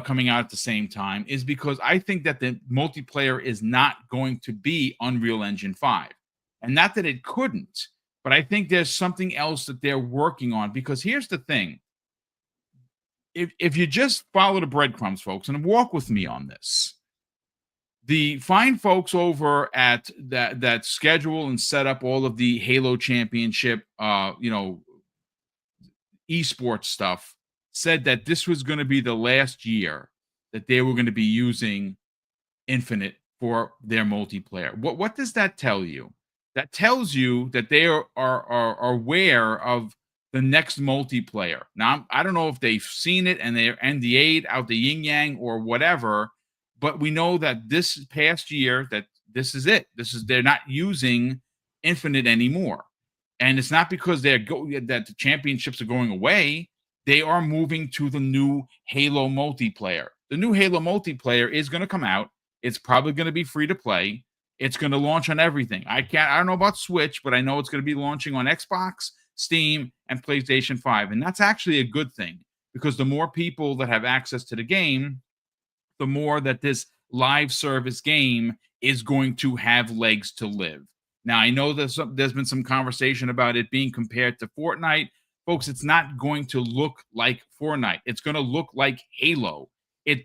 coming out at the same time is because I think that the multiplayer is not going to be Unreal Engine 5. And not that it couldn't, but I think there's something else that they're working on, because here's the thing. If you just follow the breadcrumbs, folks, and walk with me on this, the fine folks over at that schedule and set up all of the Halo Championship, esports stuff, said that this was going to be the last year that they were going to be using Infinite for their multiplayer. What does that tell you? That tells you that they are aware of the next multiplayer. Now, I don't know if they've seen it and they're NDA'd out the yin yang or whatever, but we know that this past year that this is it. They're not using Infinite anymore. And it's not because that the championships are going away. They are moving to the new Halo multiplayer. The new Halo multiplayer is going to come out. It's probably going to be free to play. It's going to launch on everything. I don't know about Switch, but I know it's going to be launching on Xbox, Steam, and PlayStation 5. And that's actually a good thing, because the more people that have access to the game, the more that this live service game is going to have legs to live. Now, I know there's been some conversation about it being compared to Fortnite. Folks, it's not going to look like Fortnite. It's going to look like Halo.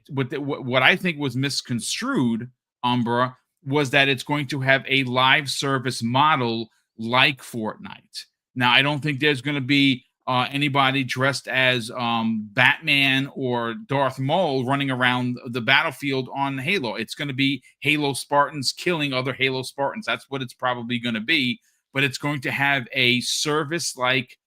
What I think was misconstrued, Umbra, was that it's going to have a live service model like Fortnite. Now, I don't think there's going to be anybody dressed as Batman or Darth Maul running around the battlefield on Halo. It's going to be Halo Spartans killing other Halo Spartans. That's what it's probably going to be. but it's going to have a service like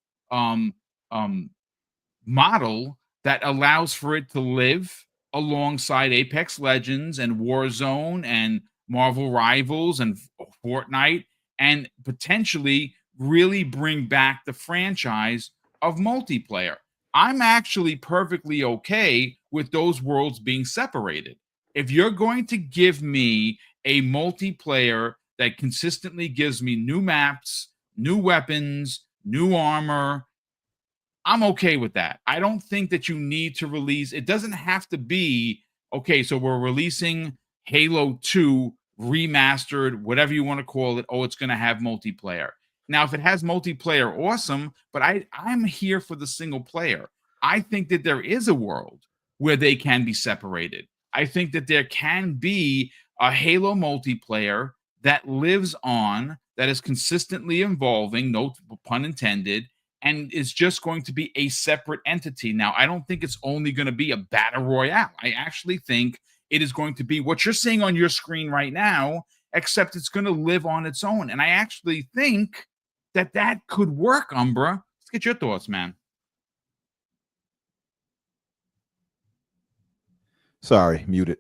model that allows for it to live alongside Apex Legends and Warzone and Marvel Rivals and Fortnite, and potentially really bring back the franchise of multiplayer. I'm actually perfectly okay with those worlds being separated. If you're going to give me a multiplayer that consistently gives me new maps, new weapons, new armor, I'm okay with that. I don't think that you need to release, it doesn't have to be, okay, so we're releasing Halo 2 remastered, whatever you want to call it. Oh, it's going to have multiplayer. Now, if it has multiplayer, awesome, but I'm here for the single player. I think that there is a world where they can be separated. I think that there can be a Halo multiplayer that lives on, that is consistently evolving, no pun intended, and is just going to be a separate entity. Now, I don't think it's only going to be a battle royale. I actually think it is going to be what you're seeing on your screen right now, except it's going to live on its own. And I actually think that that could work, Umbra. Let's get your thoughts, man. Sorry, muted.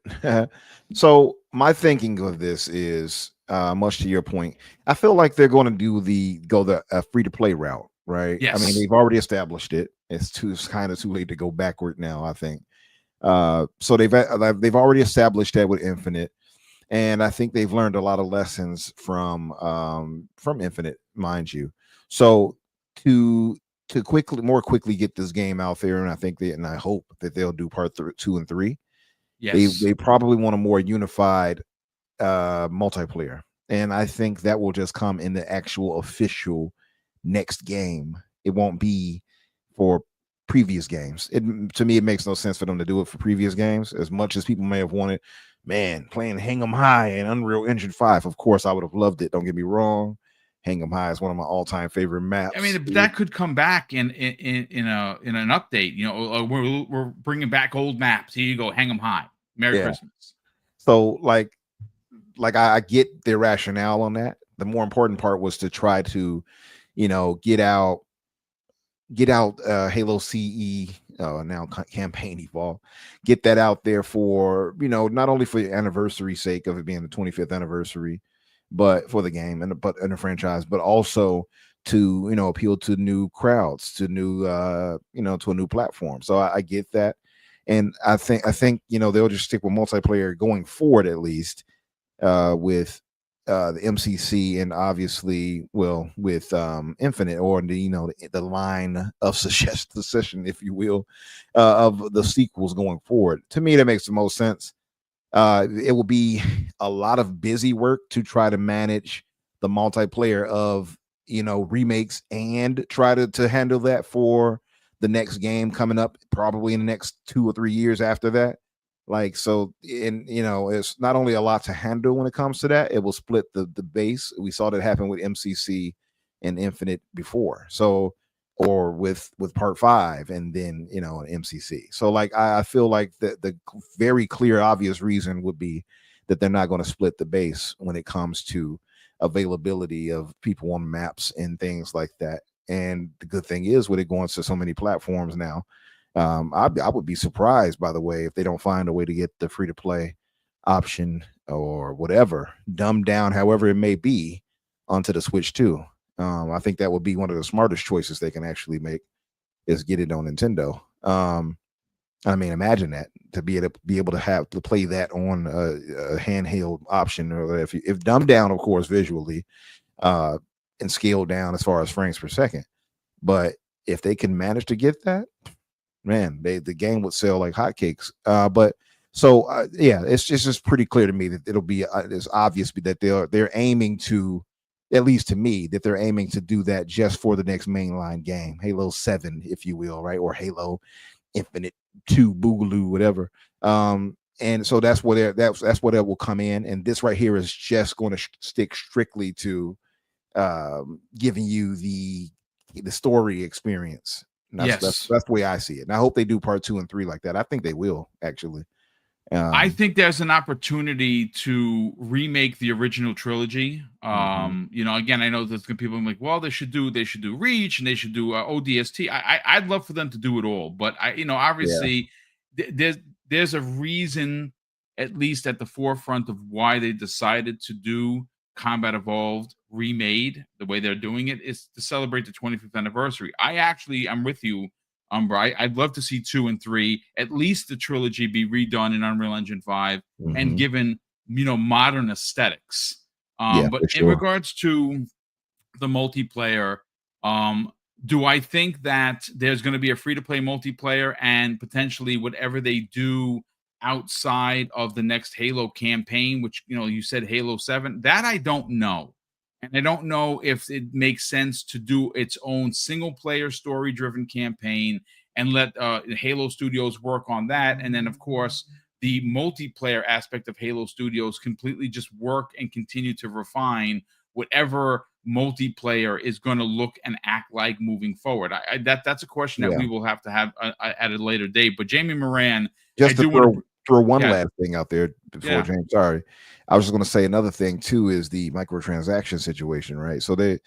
So my thinking of this is much to your point. I feel like they're going to go the free to play route, right? I mean, Yes. they've already established it. It's kind of too late to go backward now, I think. So they've already established that with Infinite, and I think they've learned a lot of lessons from Infinite, mind you. So to more quickly get this game out there, and I hope that they'll do part 2 and 3. Yes. They probably want a more unified multiplayer, and I think that will just come in the actual official next game. It won't be for previous games. To me, it makes no sense for them to do it for previous games. As much as people may have wanted, man, playing Hang 'em High and Unreal Engine 5. Of course, I would have loved it. Don't get me wrong. Hang 'em High is one of my all-time favorite maps. I mean, that could come back in an update. You know, we're bringing back old maps. Here you go, hang them high. Merry Christmas. So, like I get their rationale on that. The more important part was to try to, get out Halo CE, now campaign evolve, get that out there for, not only for the anniversary sake of it being the 25th anniversary, but for the game and the franchise, but also to appeal to new crowds, to new to a new platform. So I get that, and I think they'll just stick with multiplayer going forward, at least with the MCC, and obviously with Infinite, or the line of succession, if you will, of the sequels going forward. To me, that makes the most sense. It will be a lot of busy work to try to manage the multiplayer of remakes, and try to handle that for the next game coming up, probably in the next 2 or 3 years after that. It's not only a lot to handle when it comes to that, it will split the base. We saw that happen with MCC and Infinite before. So, or with part 5, and then MCC. So I feel like the very clear, obvious reason would be that they're not going to split the base when it comes to availability of people on maps and things like that. And the good thing is, with it going to so many platforms now, I would be surprised, by the way, if they don't find a way to get the free to play option or whatever dumbed down, however it may be, onto the Switch too. I think that would be one of the smartest choices they can actually make, is get it on Nintendo. I mean, imagine that, to be able to have to play that on a handheld option, or if dumbed down, of course, visually, and scaled down as far as frames per second. But if they can manage to get that, man, the game would sell like hotcakes. It's just pretty clear to me that it'll be it's obvious that they're aiming to, at least to me, that they're aiming to do that just for the next mainline game, Halo 7, if you will, right? Or Halo Infinite 2, Boogaloo, whatever. And so that's where that's where that will come in. And this right here is just going to stick strictly to giving you the story experience. That's the way I see it. And I hope they do part 2 and 3 like that. I think they will, actually. I think there's an opportunity to remake the original trilogy. You know, again, I know there's gonna people like, well, they should do Reach and they should do ODST. I'd love for them to do it all, but you know, obviously, there's a reason, at least at the forefront, of why they decided to do Combat Evolved remade the way they're doing it is to celebrate the 25th anniversary. I'm with you, Umbra. I'd love to see 2 and 3, at least the trilogy, be redone in Unreal Engine 5 and given, you know, modern aesthetics. But in regards to the multiplayer, do I think that there's going to be a free-to-play multiplayer and potentially whatever they do outside of the next Halo campaign, which, you know, you said Halo 7, that I don't know. And I don't know if it makes sense to do its own single-player story-driven campaign and let Halo Studios work on that. And then, of course, the multiplayer aspect of Halo Studios completely just work and continue to refine whatever multiplayer is going to look and act like moving forward. That's a question that we will have at a later date. But Jamie Moran, just to throw one Yeah. last thing out there before James. Sorry, I was just going to say another thing too is the microtransaction situation, right? So that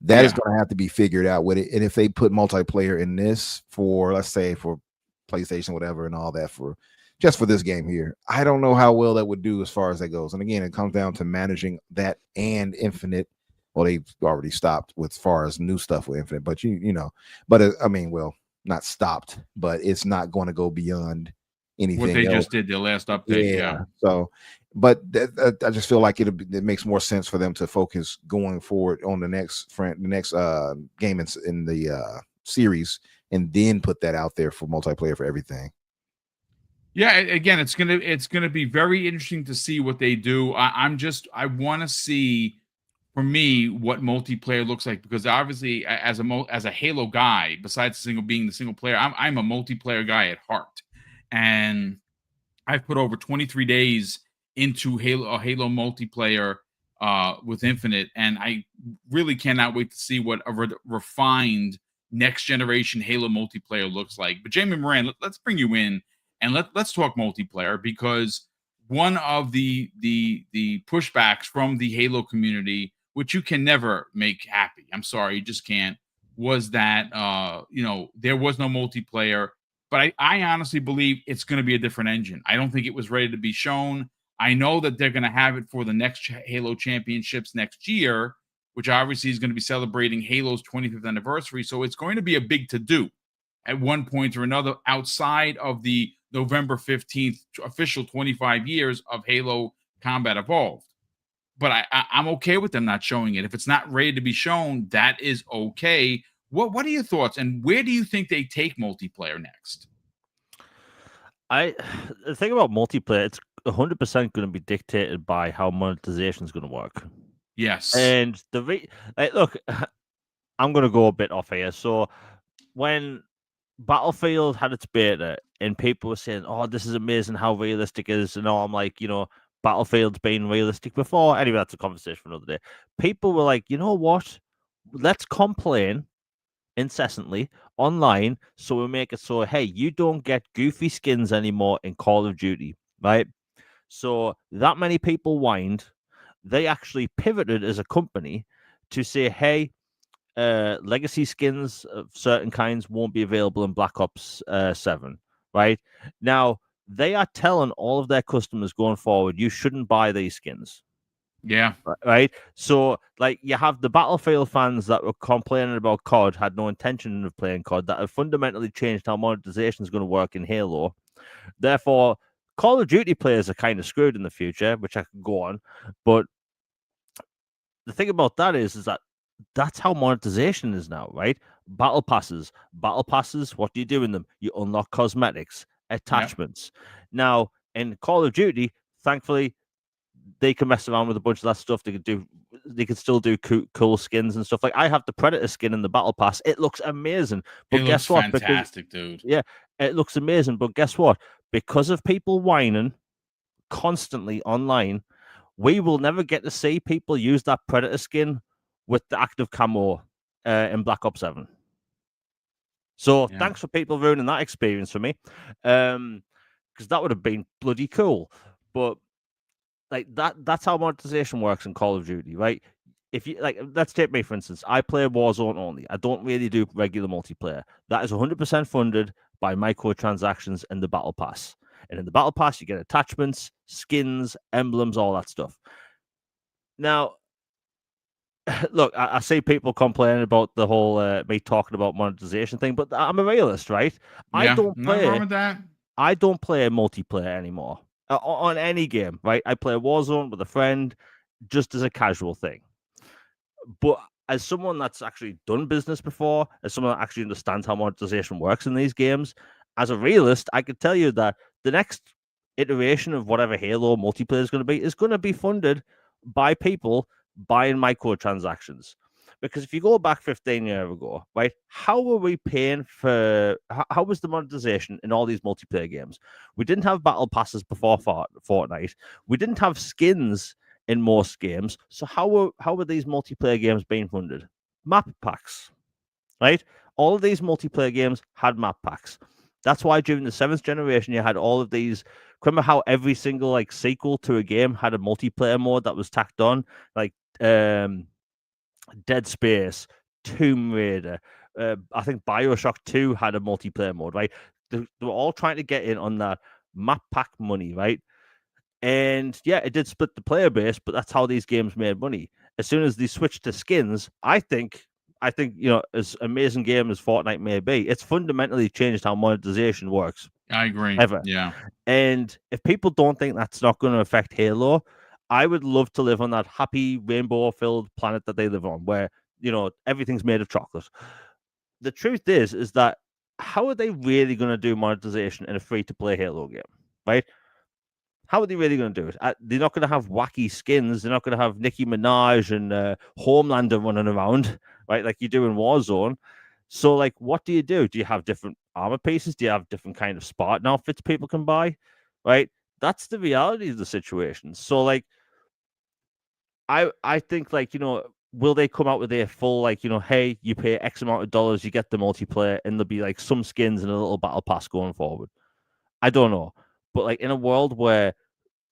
is going to have to be figured out with it. And if they put multiplayer in this for, let's say, for PlayStation, whatever, and all that for just for this game here, I don't know how well that would do as far as that goes. And again, it comes down to managing that and Infinite. Well, they've already stopped with as far as new stuff with Infinite, but you know, but I mean, well, not stopped, but it's not going to go beyond anything what they else. just did their last update. Yeah. So, but I just feel like it makes more sense for them to focus going forward on the next game in the series, and then put that out there for multiplayer for everything. Yeah, again, it's gonna be very interesting to see what they do. I want to see, for me, what multiplayer looks like, because obviously, as a Halo guy, besides being the single player, I'm a multiplayer guy at heart, and I've put over 23 days into Halo multiplayer with Infinite, and I really cannot wait to see what a refined next generation Halo multiplayer looks like. But Jamie Moran, let's bring you in and let's talk multiplayer, because one of the pushbacks from the Halo community, which you can never make happy, I'm sorry, you just can't, was that you know, there was no multiplayer. But I honestly believe it's going to be a different engine. I don't think it was ready to be shown. I know that they're going to have it for the next Halo Championships next year, which obviously is going to be celebrating Halo's 25th anniversary. So it's going to be a big to-do at one point or another outside of the November 15th official 25 years of Halo Combat Evolved. But I'm okay with them not showing it. If it's not ready to be shown, that is okay. What are your thoughts, and where do you think they take multiplayer next? The thing about multiplayer, it's 100% going to be dictated by how monetization is going to work. Yes. And look, I'm going to go a bit off here. So when Battlefield had its beta and people were saying, "Oh, this is amazing how realistic it is," and I'm like, you know, Battlefield's been realistic before. Anyway, that's a conversation for another day. People were like, you know what? Let's complain incessantly online, so we make it so, hey, you don't get goofy skins anymore in Call of Duty, right? So that many people whined. They actually pivoted as a company to say, hey, legacy skins of certain kinds won't be available in Black Ops 7, right? Now, they are telling all of their customers going forward, you shouldn't buy these skins. Yeah. Right. So, like, you have the Battlefield fans that were complaining about COD, had no intention of playing COD, that have fundamentally changed how monetization is going to work in Halo. Therefore, Call of Duty players are kind of screwed in the future, which I could go on. But the thing about that is that that's how monetization is now, right? Battle passes. What do you do in them? You unlock cosmetics, attachments. Yep. Now, in Call of Duty, thankfully, they can mess around with a bunch of that stuff. They can still do cool skins and stuff. Like, I have the Predator skin in the Battle Pass. It looks amazing. But guess what? Fantastic, dude. Yeah, it looks amazing. But guess what? Because of people whining constantly online, we will never get to see people use that Predator skin with the active camo in Black Ops 7. So thanks for people ruining that experience for me. because that would have been bloody cool. But like that's how monetization works in Call of Duty, right? If you like, let's take me for instance. I play Warzone only. I don't really do regular multiplayer. That is 100% funded by microtransactions and the Battle Pass. And in the Battle Pass, you get attachments, skins, emblems, all that stuff. Now, look, I see people complaining about the whole me talking about monetization thing, but I'm a realist, right? Yeah, nothing wrong with that. I don't play multiplayer anymore on any game, right? I play Warzone with a friend just as a casual thing. But as someone that's actually done business before, as someone that actually understands how monetization works in these games, as a realist, I could tell you that the next iteration of whatever Halo multiplayer is going to be funded by people buying microtransactions. Because if you go back 15 years ago, right, how were we paying for, how was the monetization in all these multiplayer games? We didn't have battle passes before Fortnite. We didn't have skins in most games. So how were these multiplayer games being funded? Map packs, right? All of these multiplayer games had map packs. That's why during the 7th generation, you had all of these. Remember how every single like sequel to a game had a multiplayer mode that was tacked on, like Dead Space, Tomb Raider. I think BioShock 2 had a multiplayer mode, right? They were all trying to get in on that map pack money, right? And yeah, it did split the player base, but that's how these games made money. As soon as they switched to skins, I think, as amazing game as Fortnite may be, it's fundamentally changed how monetization works. I agree. Ever. Yeah. And if people don't think that's not going to affect Halo, I would love to live on that happy rainbow-filled planet that they live on, where everything's made of chocolate. The truth is that how are they really going to do monetization in a free-to-play Halo game, right? How are they really going to do it? They're not going to have wacky skins. They're not going to have Nicki Minaj and Homelander running around, right, like you do in Warzone. So, like, what do? Do you have different armor pieces? Do you have different kind of Spartan outfits people can buy, right? That's the reality of the situation. So, like, I think, like, will they come out with a full, like, hey, you pay X amount of dollars, you get the multiplayer, and there'll be, like, some skins and a little battle pass going forward? I don't know. But, like, in a world where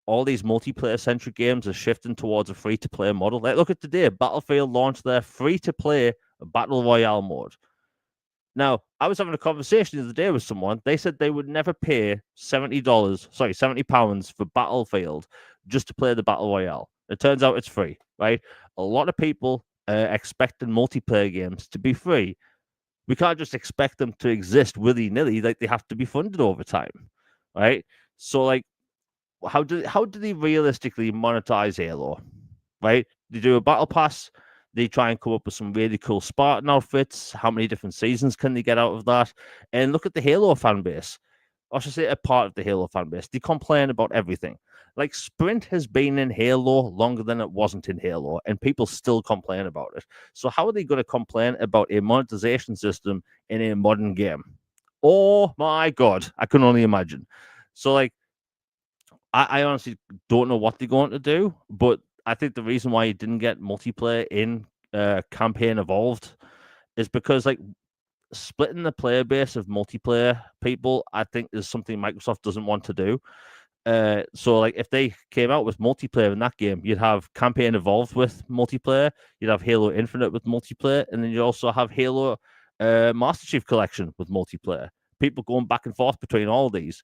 all these multiplayer-centric games are shifting towards a free-to-play model, like, look at today, Battlefield launched their free-to-play Battle Royale mode. Now, I was having a conversation the other day with someone. They said they would never pay £70 for Battlefield just to play the Battle Royale. It turns out it's free, right? A lot of people expecting multiplayer games to be free. We can't just expect them to exist willy-nilly. Like, they have to be funded over time, right? So, like, how do they realistically monetize Halo, right? They do a battle pass. They try and come up with some really cool Spartan outfits. How many different seasons can they get out of that? And look at the Halo fan base. I should say a part of the Halo fan base. They complain about everything. Like, Sprint has been in Halo longer than it wasn't in Halo, and people still complain about it. So how are they going to complain about a monetization system in a modern game? Oh my God, I can only imagine. So, like, I honestly don't know what they're going to do, but I think the reason why you didn't get multiplayer in Campaign Evolved is because, like, splitting the player base of multiplayer people, I think, is something Microsoft doesn't want to do. So, like, if they came out with multiplayer in that game, you'd have Campaign Evolved with multiplayer, you'd have Halo Infinite with multiplayer, and then you also have Halo Master Chief Collection with multiplayer. People going back and forth between all these.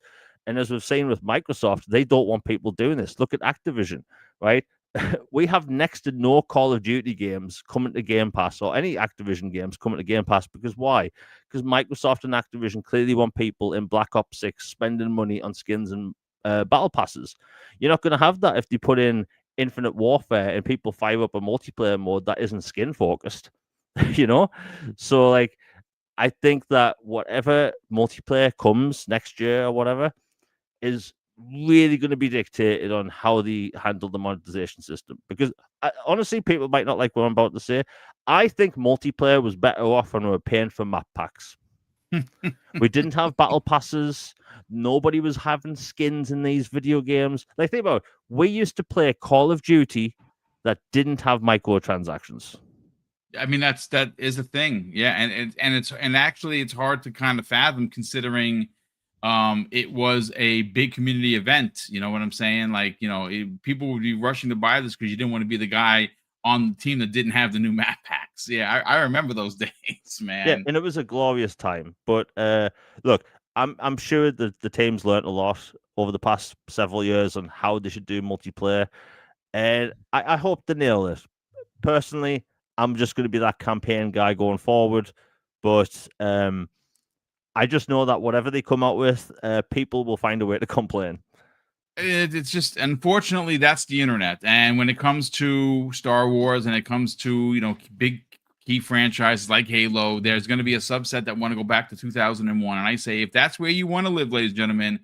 And as we've seen with Microsoft, they don't want people doing this. Look at Activision, right? We have next to no Call of Duty games coming to Game Pass, or any Activision games coming to Game Pass. Because why? Because Microsoft and Activision clearly want people in Black Ops 6 spending money on skins and battle passes. You're not going to have that if they put in Infinite Warfare and people fire up a multiplayer mode that isn't skin focused, So, like, I think that whatever multiplayer comes next year or whatever is really going to be dictated on how they handle the monetization system. Because honestly, people might not like what I'm about to say. I think multiplayer was better off when we were paying for map packs. We didn't have battle passes. Nobody was having skins in these video games. Like, think about it. We used to play Call of Duty that didn't have microtransactions. I mean, that is a thing. Yeah. And actually it's hard to kind of fathom, considering it was a big community event. You know what I'm saying? Like, people would be rushing to buy this because you didn't want to be the guy on the team that didn't have the new map packs. Yeah, I remember those days, Yeah, man. and it was a glorious time. But look, I'm sure that the team's learned a lot over the past several years on how they should do multiplayer, and I hope they nail it. Personally, I'm just going to be that campaign guy going forward, but I just know that whatever they come out with, people will find a way to complain. It's just, unfortunately, that's the internet. And when it comes to Star Wars and it comes to, big key franchises like Halo, there's going to be a subset that want to go back to 2001. And I say, if that's where you want to live, ladies and gentlemen,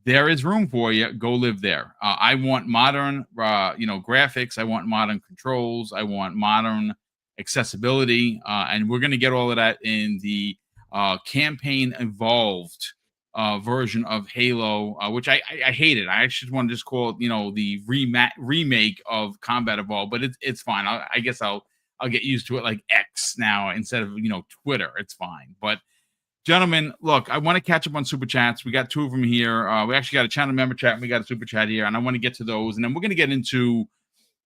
there is room for you. Go live there. I want modern, graphics. I want modern controls. I want modern accessibility. And we're going to get all of that in the campaign evolved version of Halo, which I hate it. I actually want to just call it, the remake of Combat Evolved, but it's fine. I guess I'll get used to it like X now instead of Twitter. It's fine. But gentlemen, look, I want to catch up on super chats. We got 2 of them here. We actually got a channel member chat and we got a super chat here, and I want to get to those, and then we're going to get into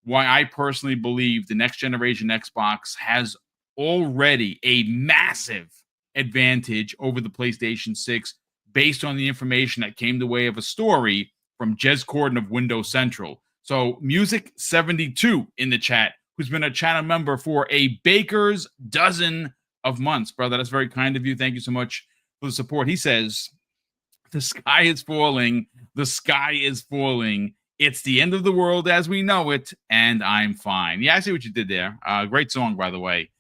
why I personally believe the next generation Xbox has already a massive advantage over the PlayStation 6 based on the information that came the way of a story from Jez Corden of Windows Central. So Music72 in the chat, who's been a channel member for a baker's dozen of months. Brother, that's very kind of you. Thank you so much for the support. He says, the sky is falling. The sky is falling. It's the end of the world as we know it, and I'm fine. Yeah, I see what you did there. Great song, by the way.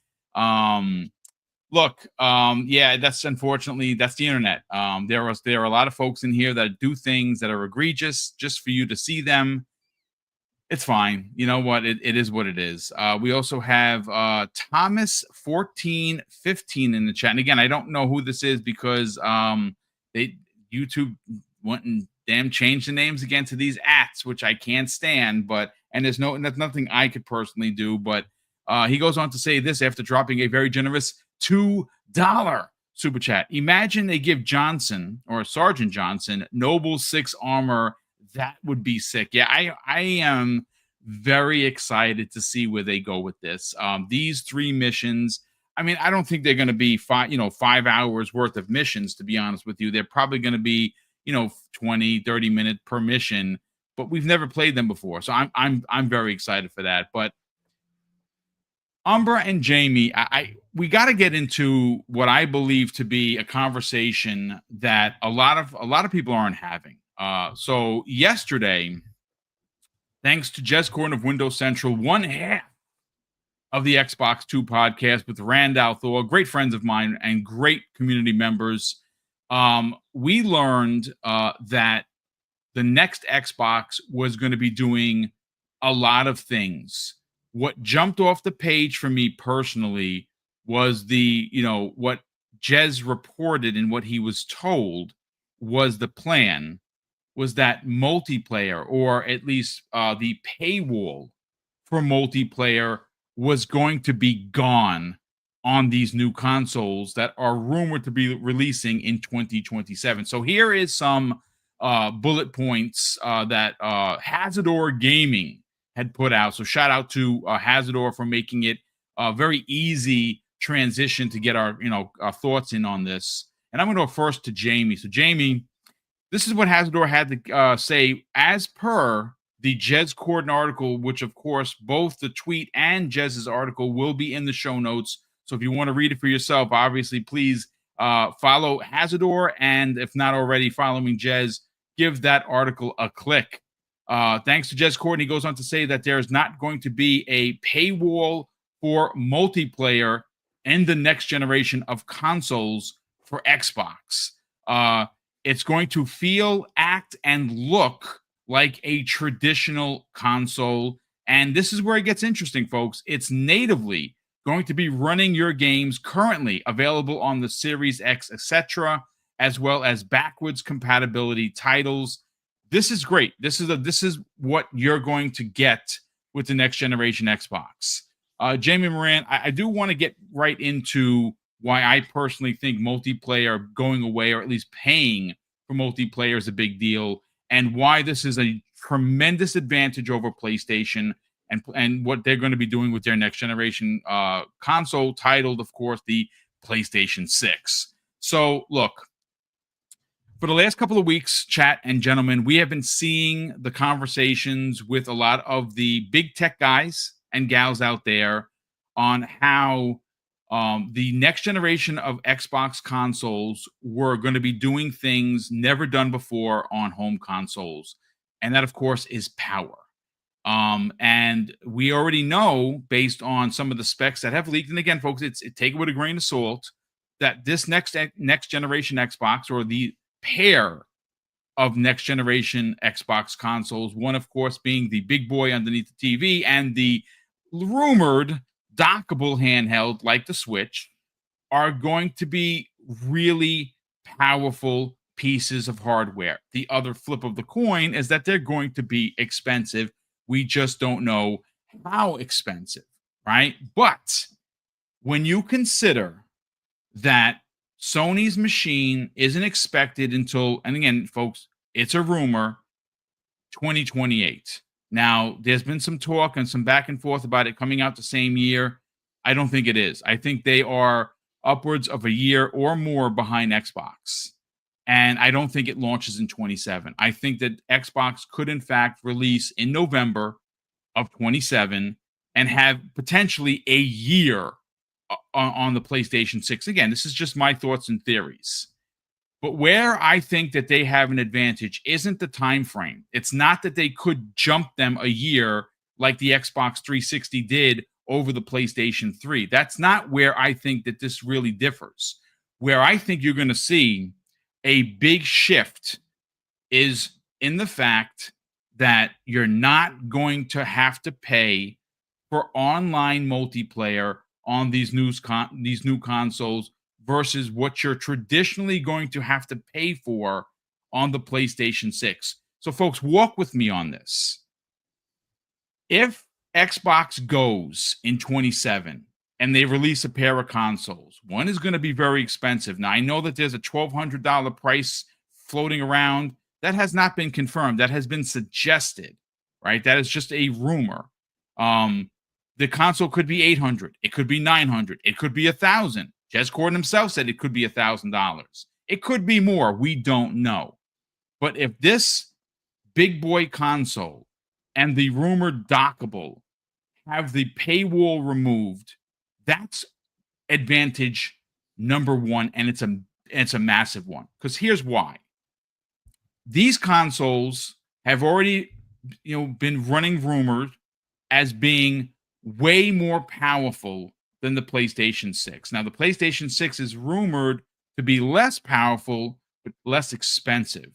Look, yeah, that's unfortunately, that's the internet. There are a lot of folks in here that do things that are egregious just for you to see them. It's fine. You know what? It is what it is. We also have Thomas 1415 in the chat. And again, I don't know who this is because YouTube went and damn changed the names again to these ats, which I can't stand. And that's nothing I could personally do. But he goes on to say this after dropping a very generous $2 super chat. Imagine they give Johnson or Sergeant Johnson Noble 6 armor. That would be sick. Yeah, I am very excited to see where they go with this. These 3 missions, I mean, I don't think they're going to be 5 hours worth of missions, to be honest with you. They're probably going to be 20, 30 minute per mission, but we've never played them before. So I'm very excited for that. But Umbra and Jamie, we got to get into what I believe to be a conversation that a lot of people aren't having. So yesterday, thanks to Jez Corden of Windows Central, one half of the Xbox 2 podcast with Randall Thor, great friends of mine and great community members, we learned that the next Xbox was going to be doing a lot of things. What jumped off the page for me personally was what Jez reported and what he was told was the plan was that multiplayer, or at least the paywall for multiplayer, was going to be gone on these new consoles that are rumored to be releasing in 2027. So here is some bullet points that Hazardor Gaming had put out. So shout out to Hazardor for making it a very easy transition to get our thoughts in on this. And I'm going to go first to Jamie. So Jamie, this is what Hazardor had to say as per the Jez Corden article, which, of course, both the tweet and Jez's article will be in the show notes. So if you want to read it for yourself, obviously, please follow Hazardor. And if not already following Jez, give that article a click. Thanks to Jez Corden, he goes on to say that there's not going to be a paywall for multiplayer in the next generation of consoles for Xbox. It's going to feel, act, and look like a traditional console. And this is where it gets interesting, folks. It's natively going to be running your games currently available on the Series X, etc., as well as backwards compatibility titles. This is great. This is what you're going to get with the next generation Xbox. Jamie Moran, I do want to get right into why I personally think multiplayer going away, or at least paying for multiplayer is a big deal, and why this is a tremendous advantage over PlayStation and what they're going to be doing with their next generation console, titled, of course, the PlayStation 6. So, look, for the last couple of weeks, chat and gentlemen, we have been seeing the conversations with a lot of the big tech guys and gals out there on how the next generation of Xbox consoles were going to be doing things never done before on home consoles. And that, of course, is power. And we already know, based on some of the specs that have leaked, and again, folks, take it with a grain of salt, that this next generation Xbox, or the pair of next generation Xbox consoles, one, of course, being the big boy underneath the TV, and the rumored dockable handheld like the Switch, are going to be really powerful pieces of hardware. The other flip of the coin is that they're going to be expensive. We just don't know how expensive, right? But when you consider that Sony's machine isn't expected until, and again, folks, it's a rumor, 2028. Now, there's been some talk and some back and forth about it coming out the same year. I don't think it is. I think they are upwards of a year or more behind Xbox. And I don't think it launches in 27. I think that Xbox could, in fact, release in November of 27 and have potentially a year on the PlayStation 6. Again, this is just my thoughts and theories. But where I think that they have an advantage isn't the time frame. It's not that they could jump them a year like the Xbox 360 did over the PlayStation 3. That's not where I think that this really differs. Where I think you're going to see a big shift is in the fact that you're not going to have to pay for online multiplayer on these new consoles versus what you're traditionally going to have to pay for on the PlayStation 6. So, folks, walk with me on this. If Xbox goes in 27 and they release a pair of consoles, one is going to be very expensive. Now, I know that there's a $1,200 price floating around. That has not been confirmed. That has been suggested, right? That is just a rumor. The console could be $800. It could be $900. It could be $1,000. Jez Corden himself said it could be $1,000. It could be more. We don't know. But if this big boy console and the rumored dockable have the paywall removed, that's advantage number one, and it's a massive one. Because here's why. These consoles have already, been running rumored as being way more powerful than the PlayStation 6. Now, the PlayStation 6 is rumored to be less powerful, but less expensive.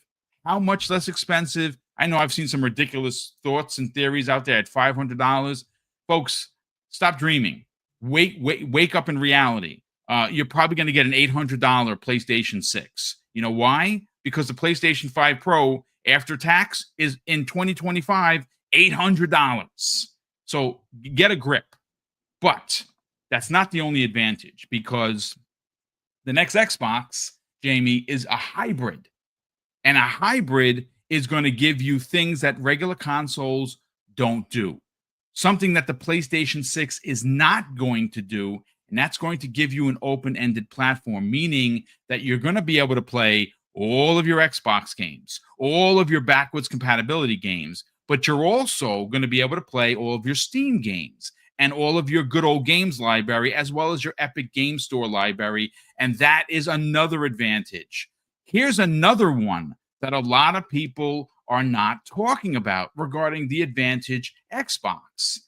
How much less expensive? I know I've seen some ridiculous thoughts and theories out there at $500. Folks, stop dreaming. Wake up in reality. You're probably going to get an $800 PlayStation 6. You know why? Because the PlayStation 5 Pro, after tax, is in 2025, $800. So get a grip. But that's not the only advantage, because the next Xbox, Jamie, is a hybrid. And a hybrid is going to give you things that regular consoles don't do. Something that the PlayStation 6 is not going to do, and that's going to give you an open-ended platform, meaning that you're going to be able to play all of your Xbox games, all of your backwards compatibility games, but you're also going to be able to play all of your Steam games and all of your good old games library, as well as your Epic Game Store library, and that is another advantage. Here's another one that a lot of people are not talking about regarding the advantage Xbox.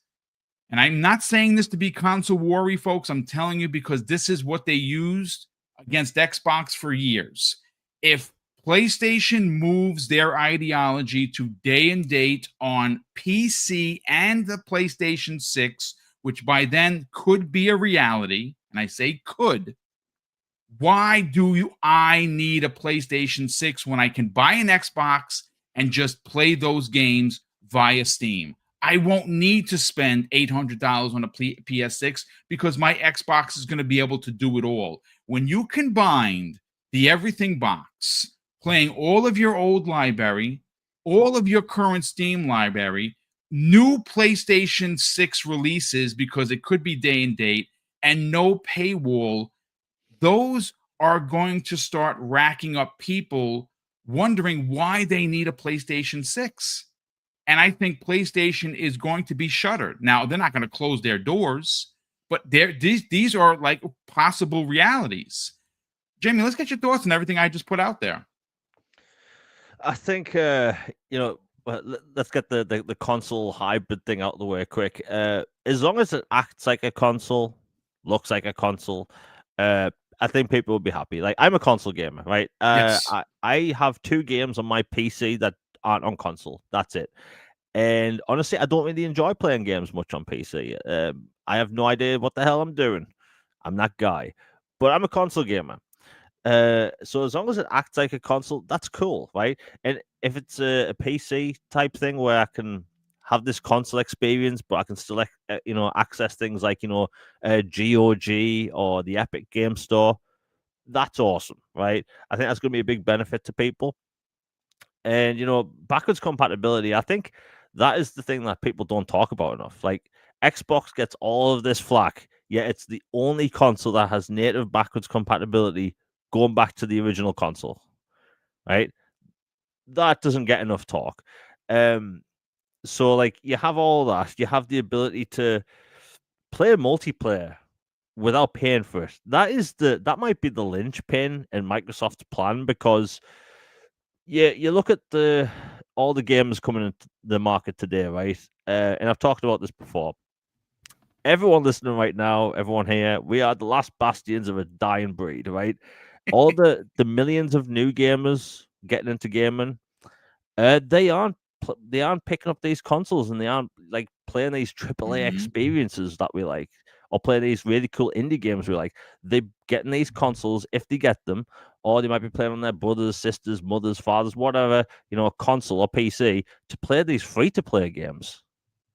And I'm not saying this to be console war-y, folks. I'm telling you because this is what they used against Xbox for years. If PlayStation moves their ideology to day and date on PC and the PlayStation 6, which by then could be a reality, and I say could, why do I need a PlayStation 6 when I can buy an Xbox and just play those games via Steam? I won't need to spend $800 on a PS6 because my Xbox is going to be able to do it all. When you combine the everything box playing all of your old library, all of your current Steam library, new PlayStation 6 releases because it could be day and date, and no paywall, those are going to start racking up people wondering why they need a PlayStation 6. And I think PlayStation is going to be shuttered. Now, they're not going to close their doors, but these are like possible realities. Jamie, let's get your thoughts on everything I just put out there. I think well, let's get the console hybrid thing out of the way quick. As long as it acts like a console, looks like a console, I think people will be happy. Like, I'm a console gamer, right? Yes. I have 2 games on my PC that aren't on console. That's it. And honestly, I don't really enjoy playing games much on PC. I have no idea what the hell I'm doing. I'm that guy, but I'm a console gamer. So as long as it acts like a console, that's cool, right? And if it's a PC type thing where I can have this console experience, but I can still, access things like GOG or the Epic Game Store, that's awesome, right? I think that's going to be a big benefit to people. And backwards compatibility, I think that is the thing that people don't talk about enough. Like, Xbox gets all of this flack, yet it's the only console that has native backwards compatibility going back to the original console, right? That doesn't get enough talk. So like, you have all that. You have the ability to play multiplayer without paying for it. That might be the linchpin in Microsoft's plan, because you look at all the games coming into the market today, right? And I've talked about this before. Everyone listening right now, everyone here, we are the last bastions of a dying breed, right? All the millions of new gamers getting into gaming, they aren't picking up these consoles, and they aren't like playing these AAA experiences that we like, or playing these really cool indie games we like. They're getting these consoles if they get them, or they might be playing on their brothers, sisters, mothers, fathers, whatever, a console or PC, to play these free-to-play games,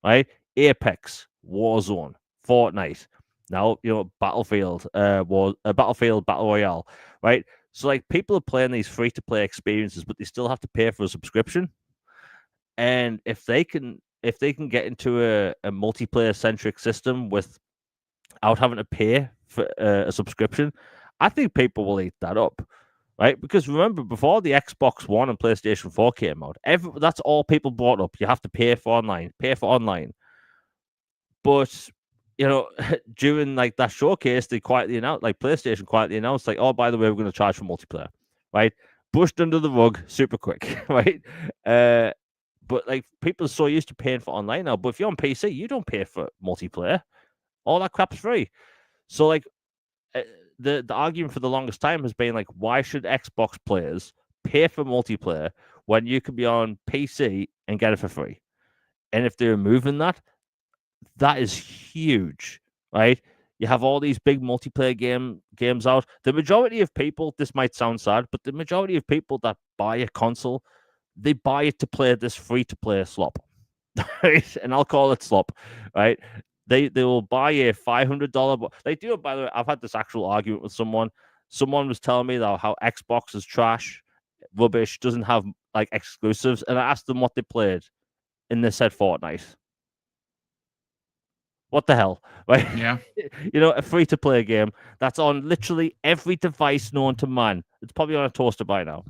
right? Apex, Warzone, Fortnite, now Battlefield, Battlefield Battle Royale, right? So like, people are playing these free-to-play experiences, but they still have to pay for a subscription. And if they can get into a multiplayer-centric system without having to pay for a subscription, I think people will eat that up, right? Because remember, before the Xbox One and PlayStation 4 came out, that's all people brought up. You have to pay for online. But during like that showcase, they quietly announced, like PlayStation quietly announced, like, oh, by the way, we're going to charge for multiplayer, right? Pushed under the rug super quick, right? But like, people are so used to paying for online now. But if you're on PC, you don't pay for multiplayer. All that crap's free. So like, the argument for the longest time has been like, why should Xbox players pay for multiplayer when you can be on PC and get it for free? And if they're removing that, that is huge, right? You have all these big multiplayer games out. The majority of people, this might sound sad, but the majority of people that buy a console, they buy it to play this free-to-play slop, right? And I'll call it slop, right? They will buy a $500. They do it, by the way. I've had this actual argument with someone. Someone was telling me that how Xbox is trash, rubbish, doesn't have like exclusives, and I asked them what they played, and they said Fortnite. What the hell, right? Yeah. A free-to-play game that's on literally every device known to man. It's probably on a toaster by now.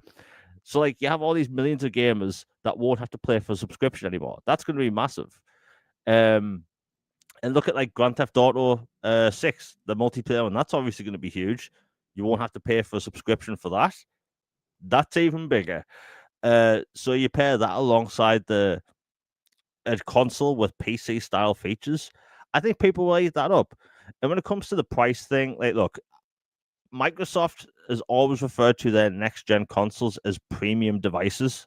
So, like, you have all these millions of gamers that won't have to play for a subscription anymore. That's going to be massive. And look at, like, Grand Theft Auto 6, the multiplayer one. That's obviously going to be huge. You won't have to pay for a subscription for that. That's even bigger. So you pair that alongside a console with PC-style features, I think people will eat that up. And when it comes to the price thing, like, look, Microsoft has always referred to their next-gen consoles as premium devices.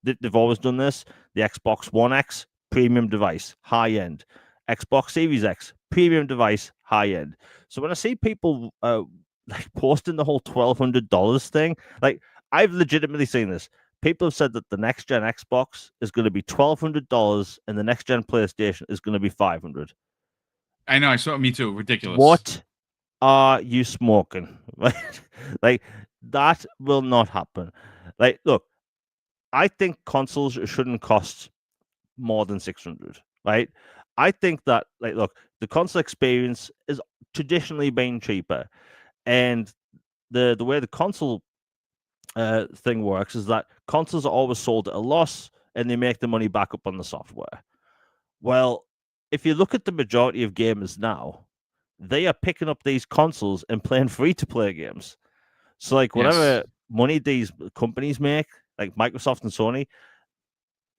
They've always done this. The Xbox One X, premium device, high-end. Xbox Series X, premium device, high-end. So when I see people like posting the whole $1,200 thing, like, I've legitimately seen this. People have said that the next-gen Xbox is going to be $1,200 and the next-gen PlayStation is going to be $500. I know. I saw it. Me too. Ridiculous. What are you smoking? Like, that will not happen. Like, look, I think consoles shouldn't cost more than 600, right? I think that, like, look, the console experience is traditionally been cheaper, and the way the console thing works is that consoles are always sold at a loss, and they make the money back up on the software. Well, if you look at the majority of gamers now, they are picking up these consoles and playing free-to-play games. So, like, Yes. whatever money these companies make, like Microsoft and Sony,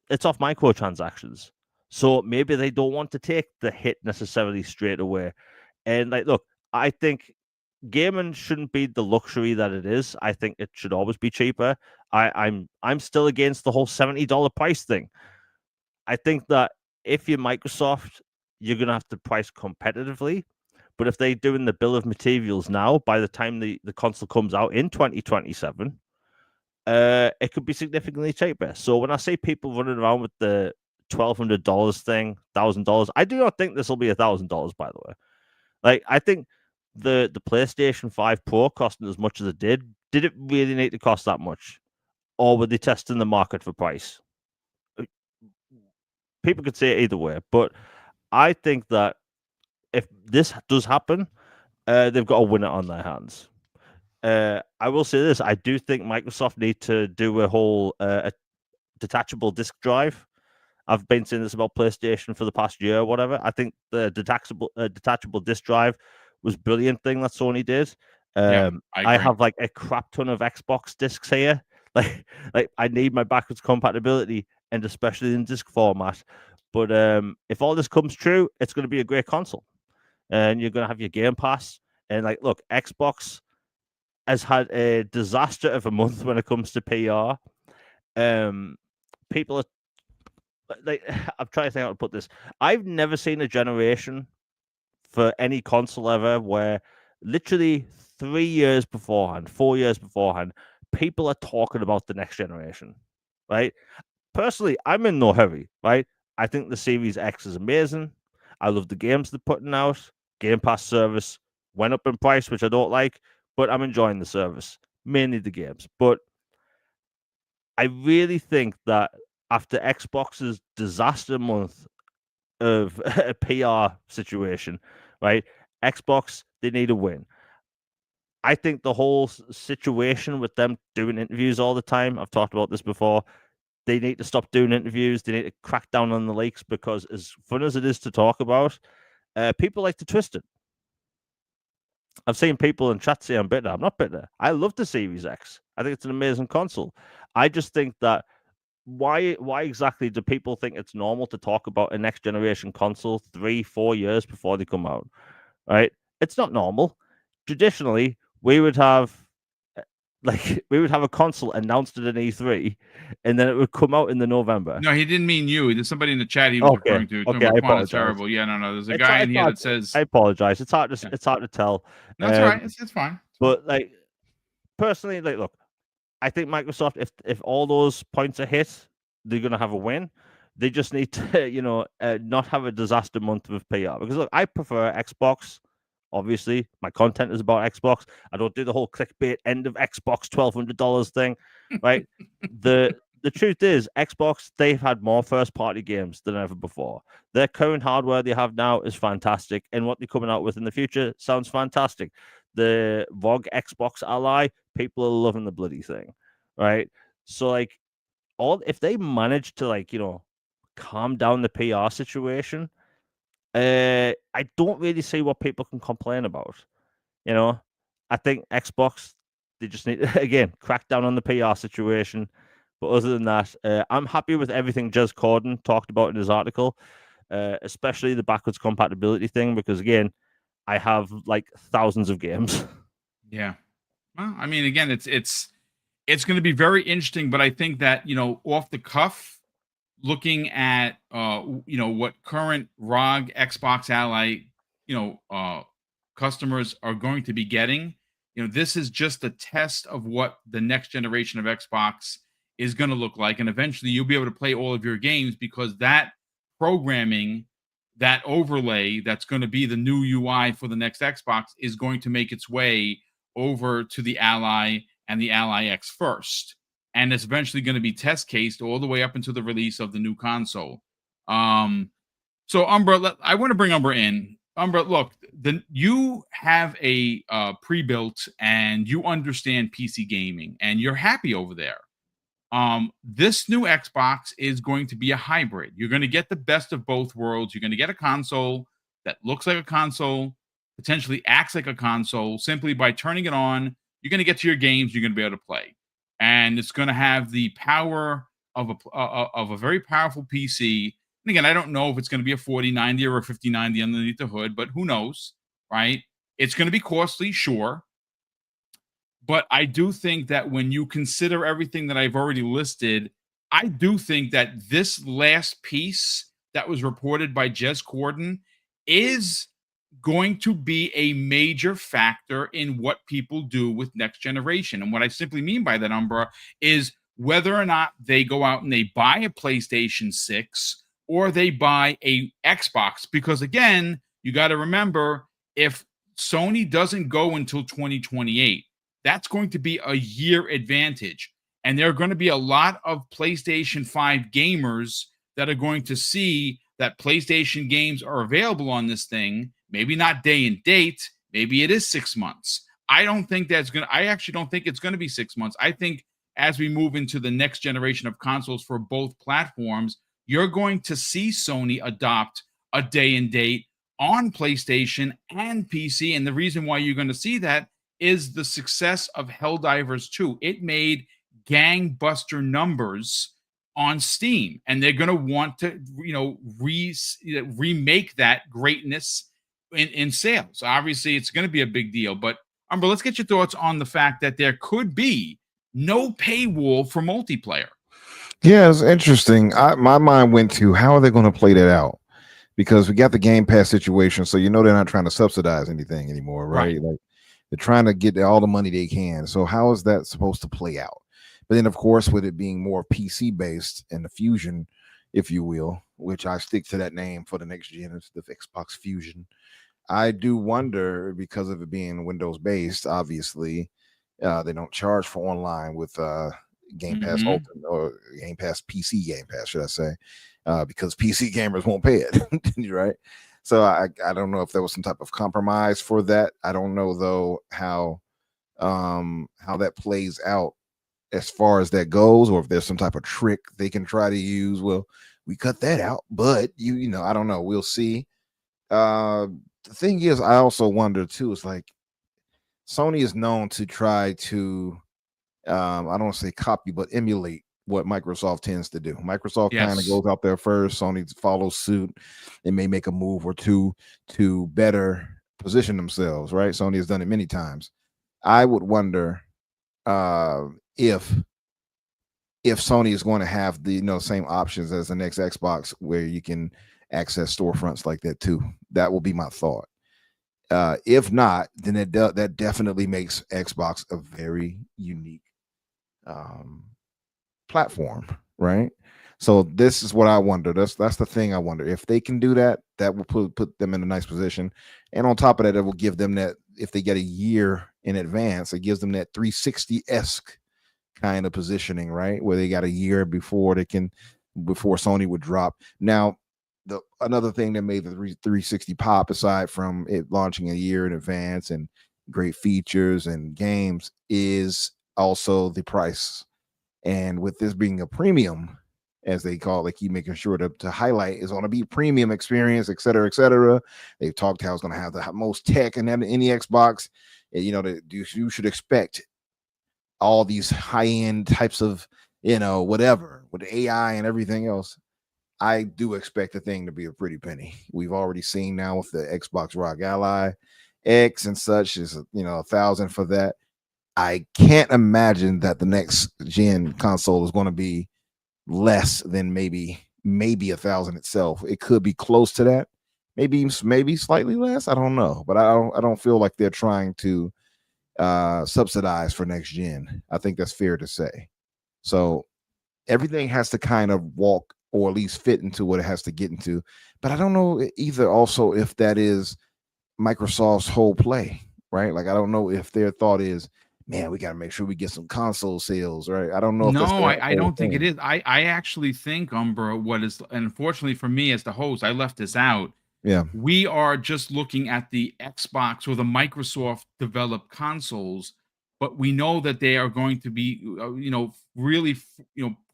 it's off microtransactions. So maybe they don't want to take the hit necessarily straight away. And, like, look, I think gaming shouldn't be the luxury that it is. I think it should always be cheaper. I'm still against the whole $70 price thing. I think that if you're Microsoft, you're gonna have to price competitively. But if they're doing the bill of materials now, by the time the console comes out in 2027, it could be significantly cheaper. So when I see people running around with the $1,200 thing, $1,000, I do not think this will be $1,000. By the way, like, I think the PlayStation 5 Pro costing as much as it did it really need to cost that much, or were they testing the market for price? People could say it either way, but I think that if this does happen, they've got a winner on their hands. I will say this: I do think Microsoft need to do a whole a detachable disk drive. I've been saying this about PlayStation for the past year or whatever. I think the detachable disk drive was a brilliant thing that Sony did. Yeah, I I agree. have like a crap ton of Xbox discs here. Like I need my backwards compatibility, and especially in disc format. But if all this comes true, it's going to be a great console, and you're going to have your Game Pass. And, like, look, Xbox has had a disaster of a month when it comes to PR. People are like, I'm trying to think how to put this. I've never seen a generation for any console ever where literally 3 years beforehand, 4 years beforehand, people are talking about the next generation, right? Personally, I'm in no hurry, right? I think the Series X is amazing. I love the games they're putting out. Game Pass service went up in price, which I don't like, but I'm enjoying the service, mainly the games. But I really think that after Xbox's disaster month of a PR situation, right? Xbox, they need a win. I think the whole situation with them doing interviews all the time, I've talked about this before, they need to stop doing interviews. They need to crack down on the leaks, because as fun as it is to talk about, people like to twist it. I've seen people in chat say I'm bitter. I'm not bitter. I love the Series X. I think it's an amazing console. I just think that why exactly do people think it's normal to talk about a next generation console 3-4 years before they come out? Right? It's not normal. Traditionally, we would have we would have a console announced at an E3, and then it would come out in the November. No, he didn't mean you. There's somebody in the chat he was referring to. Talking I about apologize. Terrible. Yeah, no. There's a guy in here that says. I apologize. It's hard to tell. No, it's all right. It's fine. But, like, personally, like, look, I think Microsoft, if all those points are hit, they're gonna have a win. They just need to, not have a disaster month with PR. Because, look, I prefer Xbox. Obviously, my content is about Xbox. I don't do the whole clickbait end of Xbox $1,200 thing, right? the truth is, Xbox, they've had more first-party games than ever before. Their current hardware they have now is fantastic, and what they're coming out with in the future sounds fantastic. The VOG Xbox Ally, people are loving the bloody thing, right? So, like, if they manage to, like, calm down the PR situation, I don't really see what people can complain about. I think Xbox, they just need to, again, crack down on the PR situation. But other than that, I'm happy with everything Jez Corden talked about in his article, especially the backwards compatibility thing, because, again, I have like thousands of games. Yeah. Well, I mean, again, it's going to be very interesting, but I think that, off the cuff, looking at what current ROG Xbox Ally customers are going to be getting, this is just a test of what the next generation of Xbox is going to look like, and eventually you'll be able to play all of your games, because that programming, that overlay that's going to be the new UI for the next Xbox is going to make its way over to the Ally and the Ally X first. and it's eventually going to be test cased all the way up until the release of the new console. So Umbra, I want to bring Umbra in. Umbra, look, you have a pre-built and you understand PC gaming and you're happy over there. This new Xbox is going to be a hybrid. You're going to get the best of both worlds. You're going to get a console that looks like a console, potentially acts like a console. Simply by turning it on, you're going to get to your games. You're going to be able to play, and it's going to have the power of a very powerful PC. And again, I don't know if it's going to be a 4090 or a 5090 underneath the hood, but who knows, right? It's going to be costly, sure. But I do think that when you consider everything that I've already listed, I do think that this last piece that was reported by Jez Corden is going to be a major factor in what people do with next generation. And what I simply mean by that, Umbra, is whether or not they go out and they buy a PlayStation 6 or they buy a Xbox. Because again, you got to remember, if Sony doesn't go until 2028, that's going to be a year advantage. And there are going to be a lot of PlayStation 5 gamers that are going to see that PlayStation games are available on this thing. Maybe not day and date. Maybe it is 6 months. I actually don't think it's going to be 6 months. I think as we move into the next generation of consoles for both platforms, you're going to see Sony adopt a day and date on PlayStation and PC. And the reason why you're going to see that is the success of Helldivers 2. It made gangbuster numbers on Steam, and they're going to want to, remake that greatness in sales. Obviously, it's going to be a big deal. But Umber, let's get your thoughts on the fact that there could be no paywall for multiplayer. Yeah, it's interesting. My mind went to how are they going to play that out? Because we got the Game Pass situation, so they're not trying to subsidize anything anymore, right? Like, they're trying to get all the money they can. So how is that supposed to play out? But then, of course, with it being more PC based and the Fusion, if you will, which I stick to that name for the next gen, it's the Xbox Fusion. I do wonder, because of it being Windows based, obviously, they don't charge for online with Game Pass Ultimate or Game Pass PC Game Pass, should I say? Because PC gamers won't pay it, right? So I don't know if there was some type of compromise for that. I don't know though how that plays out as far as that goes, or if there's some type of trick they can try to use. Well, we cut that out, but I don't know. We'll see. The thing is, I also wonder too. It's like Sony is known to try to, I don't want to say copy, but emulate what Microsoft tends to do. Microsoft kind of goes out there first. Sony follows suit. They may make a move or two to better position themselves, right? Sony has done it many times. I would wonder if Sony is going to have the same options as the next Xbox, where you can access storefronts like that too. That will be my thought. If not, then that definitely makes Xbox a very unique platform, right? So this is what I wonder. That's the thing I wonder. If they can do that, that will put them in a nice position. And on top of that, it will give them that, if they get a year in advance, it gives them that 360-esque kind of positioning, right? Where they got a year before Sony would drop. Now, another thing that made the 360 pop, aside from it launching a year in advance and great features and games, is also the price. And with this being a premium, as they call it, they keep making sure to highlight, is going to be premium experience, et cetera, et cetera. They've talked how it's going to have the most tech in any Xbox. And, you should expect all these high-end types of, whatever, with AI and everything else. I do expect the thing to be a pretty penny. We've already seen now with the Xbox Rock Ally X and such, is $1,000 for that. I can't imagine that the next gen console is going to be less than maybe $1,000 itself. It could be close to that, maybe slightly less. I don't know, but I don't feel like they're trying to subsidize for next gen. I think that's fair to say. So everything has to kind of walk, or at least fit into what it has to get into. But I don't know either also if that is Microsoft's whole play, right? Like, I don't know if their thought is, man, we got to make sure we get some console sales, right? I don't know if that's No, the I whole don't think it thing. is. I actually think, Umbra, what is, unfortunately for me as the host, I left this out. Yeah, We are just looking at the Xbox or the Microsoft developed consoles, but we know that they are going to be, really,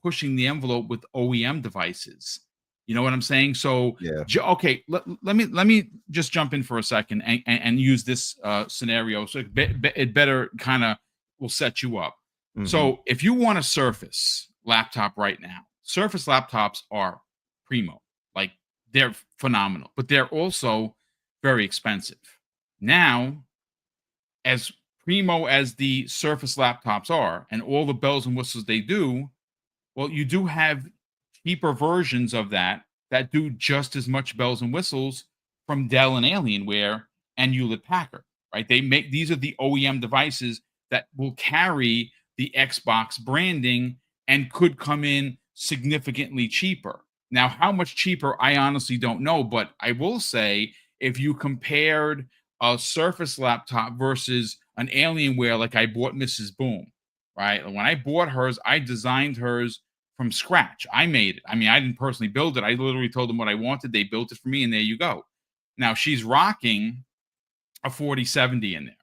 pushing the envelope with OEM devices. You know what I'm saying? So, yeah. okay, let me just jump in for a second and use this scenario. So it better kind of will set you up. Hmm. So, if you want a Surface laptop right now, Surface laptops are primo. Like, they're phenomenal, but they're also very expensive. Now, as primo as the Surface laptops are, and all the bells and whistles they do, well, you do have cheaper versions of that do just as much bells and whistles from Dell and Alienware and Hewlett Packard, right? They make these are the OEM devices that will carry the Xbox branding and could come in significantly cheaper. Now, how much cheaper, I honestly don't know, but I will say if you compared a Surface laptop versus an Alienware, like I bought Mrs. Boom, right? When I bought hers, I designed hers from scratch. I made it. I mean, I didn't personally build it. I literally told them what I wanted. They built it for me, and there you go. Now she's rocking a 4070 in there.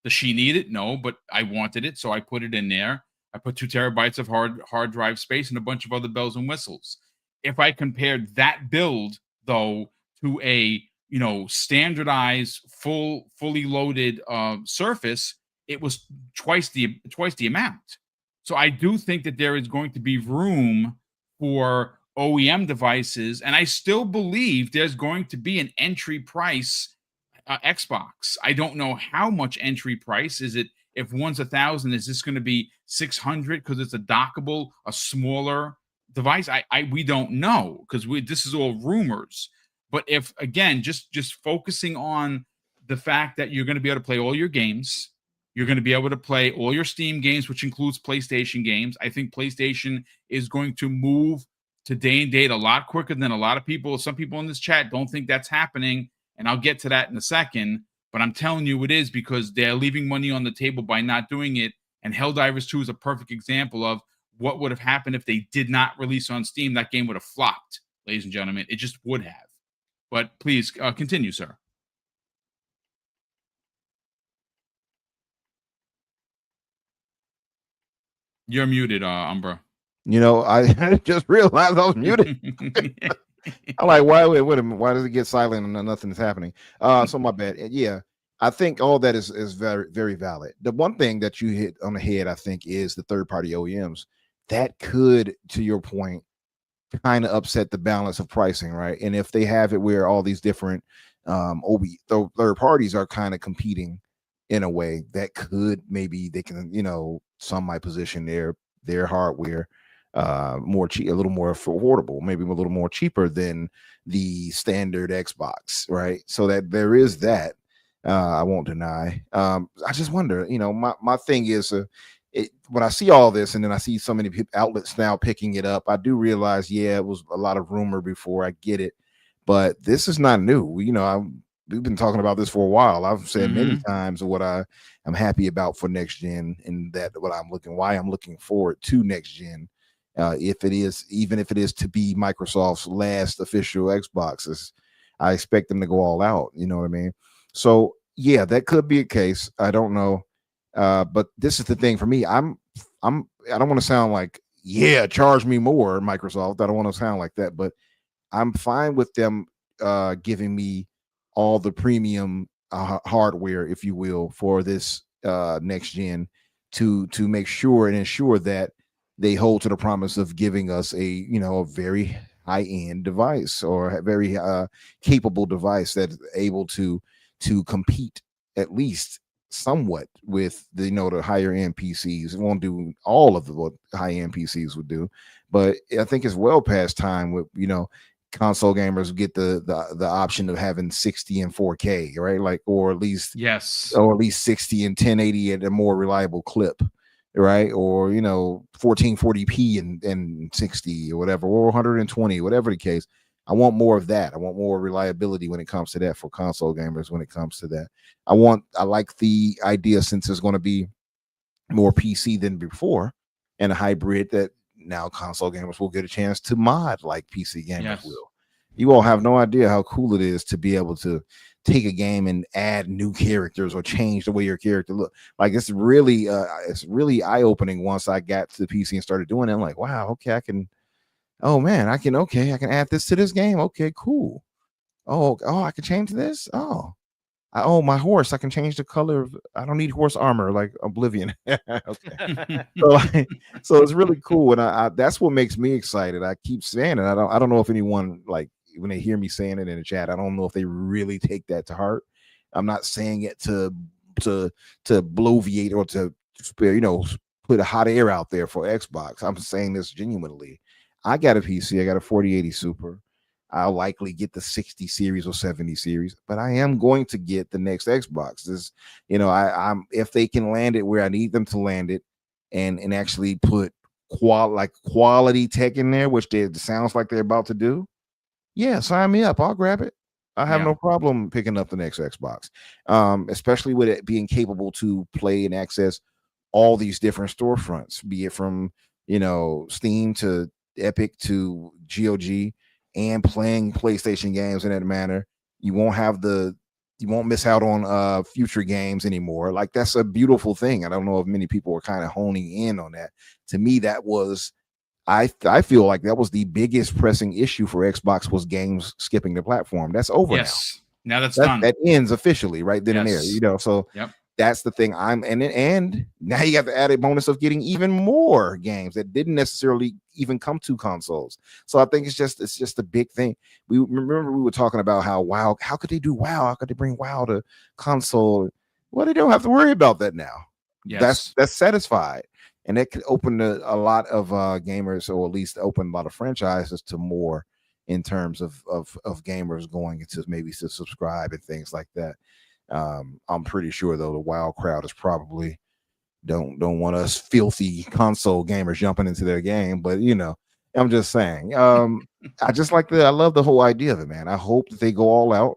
Does she need it? No, but I wanted it, so I put it in there. I put 2 terabytes of hard drive space and a bunch of other bells and whistles. If I compared that build though to a standardized fully loaded Surface, it was twice the amount. So I do think that there is going to be room for OEM devices, and I still believe there's going to be an entry price Xbox. I don't know how much entry price is it. If one's 1,000, is this going to be 600 because it's a dockable, a smaller device? We don't know because this is all rumors. But if again, just focusing on the fact that you're going to be able to play all your games, you're going to be able to play all your Steam games, which includes PlayStation games. I think PlayStation is going to move to day and date a lot quicker than a lot of people. Some people in this chat don't think that's happening, and I'll get to that in a second. But I'm telling you it is because they're leaving money on the table by not doing it. And Helldivers 2 is a perfect example of what would have happened if they did not release on Steam. That game would have flopped, ladies and gentlemen. It just would have. But please continue, sir. You're muted, Umbra. I just realized I was muted. I'm like, wait a minute, why does it get silent and nothing's happening? So my bad. Yeah, I think all that is very, very valid. The one thing that you hit on the head, I think, is the third party OEMs. That could, to your point, kind of upset the balance of pricing, right? And if they have it where all these different third parties are kind of competing in a way, that could maybe they can, some might position their hardware more cheap, a little more affordable, maybe a little more cheaper than the standard Xbox, right? So that there is that. I won't deny. I just wonder, my thing is, when I see all this and then I see so many outlets now picking it up, I do realize, yeah, it was a lot of rumor before. I get it, but this is not new. We've been talking about this for a while. I've said many times what I am happy about for next gen, and that why I'm looking forward to next gen. Even if it is to be Microsoft's last official Xboxes, I expect them to go all out. You know what I mean? So yeah, that could be a case. I don't know. But this is the thing for me. I don't want to sound like, yeah, charge me more, Microsoft. I don't want to sound like that, but I'm fine with them giving me all the premium hardware, if you will, for this next gen to make sure and ensure that they hold to the promise of giving us a very high end device or a very capable device that's able to compete at least somewhat with the higher end PCs. It won't do all of what high end PCs would do, but I think it's well past time with console gamers get the option of having 60 and 4K, right? Like, or at least 60 and 1080 at a more reliable clip, right? Or 1440p and 60 or whatever, or 120, whatever the case. I want more of that. I want more reliability when it comes to that for console gamers. When it comes to that, I like the idea, since there's going to be more PC than before, and a hybrid that now console gamers will get a chance to mod like PC gamers Yes. will. You all have no idea how cool it is to be able to take a game and add new characters or change the way your character look. Like it's really eye-opening once I got to the PC and started doing it. I'm like, wow, okay, I can add this to this game. Okay, cool. Oh, I can change this. My horse, I can change the color of, I don't need horse armor like Oblivion. Okay. So it's really cool. And I that's what makes me excited. I keep saying it. I don't know if anyone, like, when they hear me saying it in the chat, I don't know if they really take that to heart. I'm not saying it to bloviate or to, put a hot air out there for Xbox. I'm saying this genuinely. I got a PC. I got a 4080 Super. I'll likely get the 60 series or 70 series, but I am going to get the next Xbox. This, I'm if they can land it where I need them to land it, and actually put quality tech in there, which it sounds like they're about to do. Yeah, sign me up. I'll grab it. I have no problem picking up the next Xbox, especially with it being capable to play and access all these different storefronts, be it from Steam to Epic to GOG, and playing PlayStation games in that manner. You won't miss out on future games anymore. Like, that's a beautiful thing. I don't know if many people are kind of honing in on that. To me, that was, I feel like that was the biggest pressing issue for Xbox, was games skipping the platform. That's over now. Now that's done. That ends officially right then and there. So that's the thing. And now you got the added bonus of getting even more games that didn't necessarily even come to consoles. So I think it's just a big thing. We were talking about how could they do WoW? How could they bring WoW to console? Well, they don't have to worry about that now. Yes. That's satisfied. And that could open a lot of gamers, or at least open a lot of franchises to more, in terms of gamers going into maybe to subscribe and things like that. I'm pretty sure though the WoW crowd is probably don't want us filthy console gamers jumping into their game, but I'm just saying. I love the whole idea of it, man. I hope that they go all out.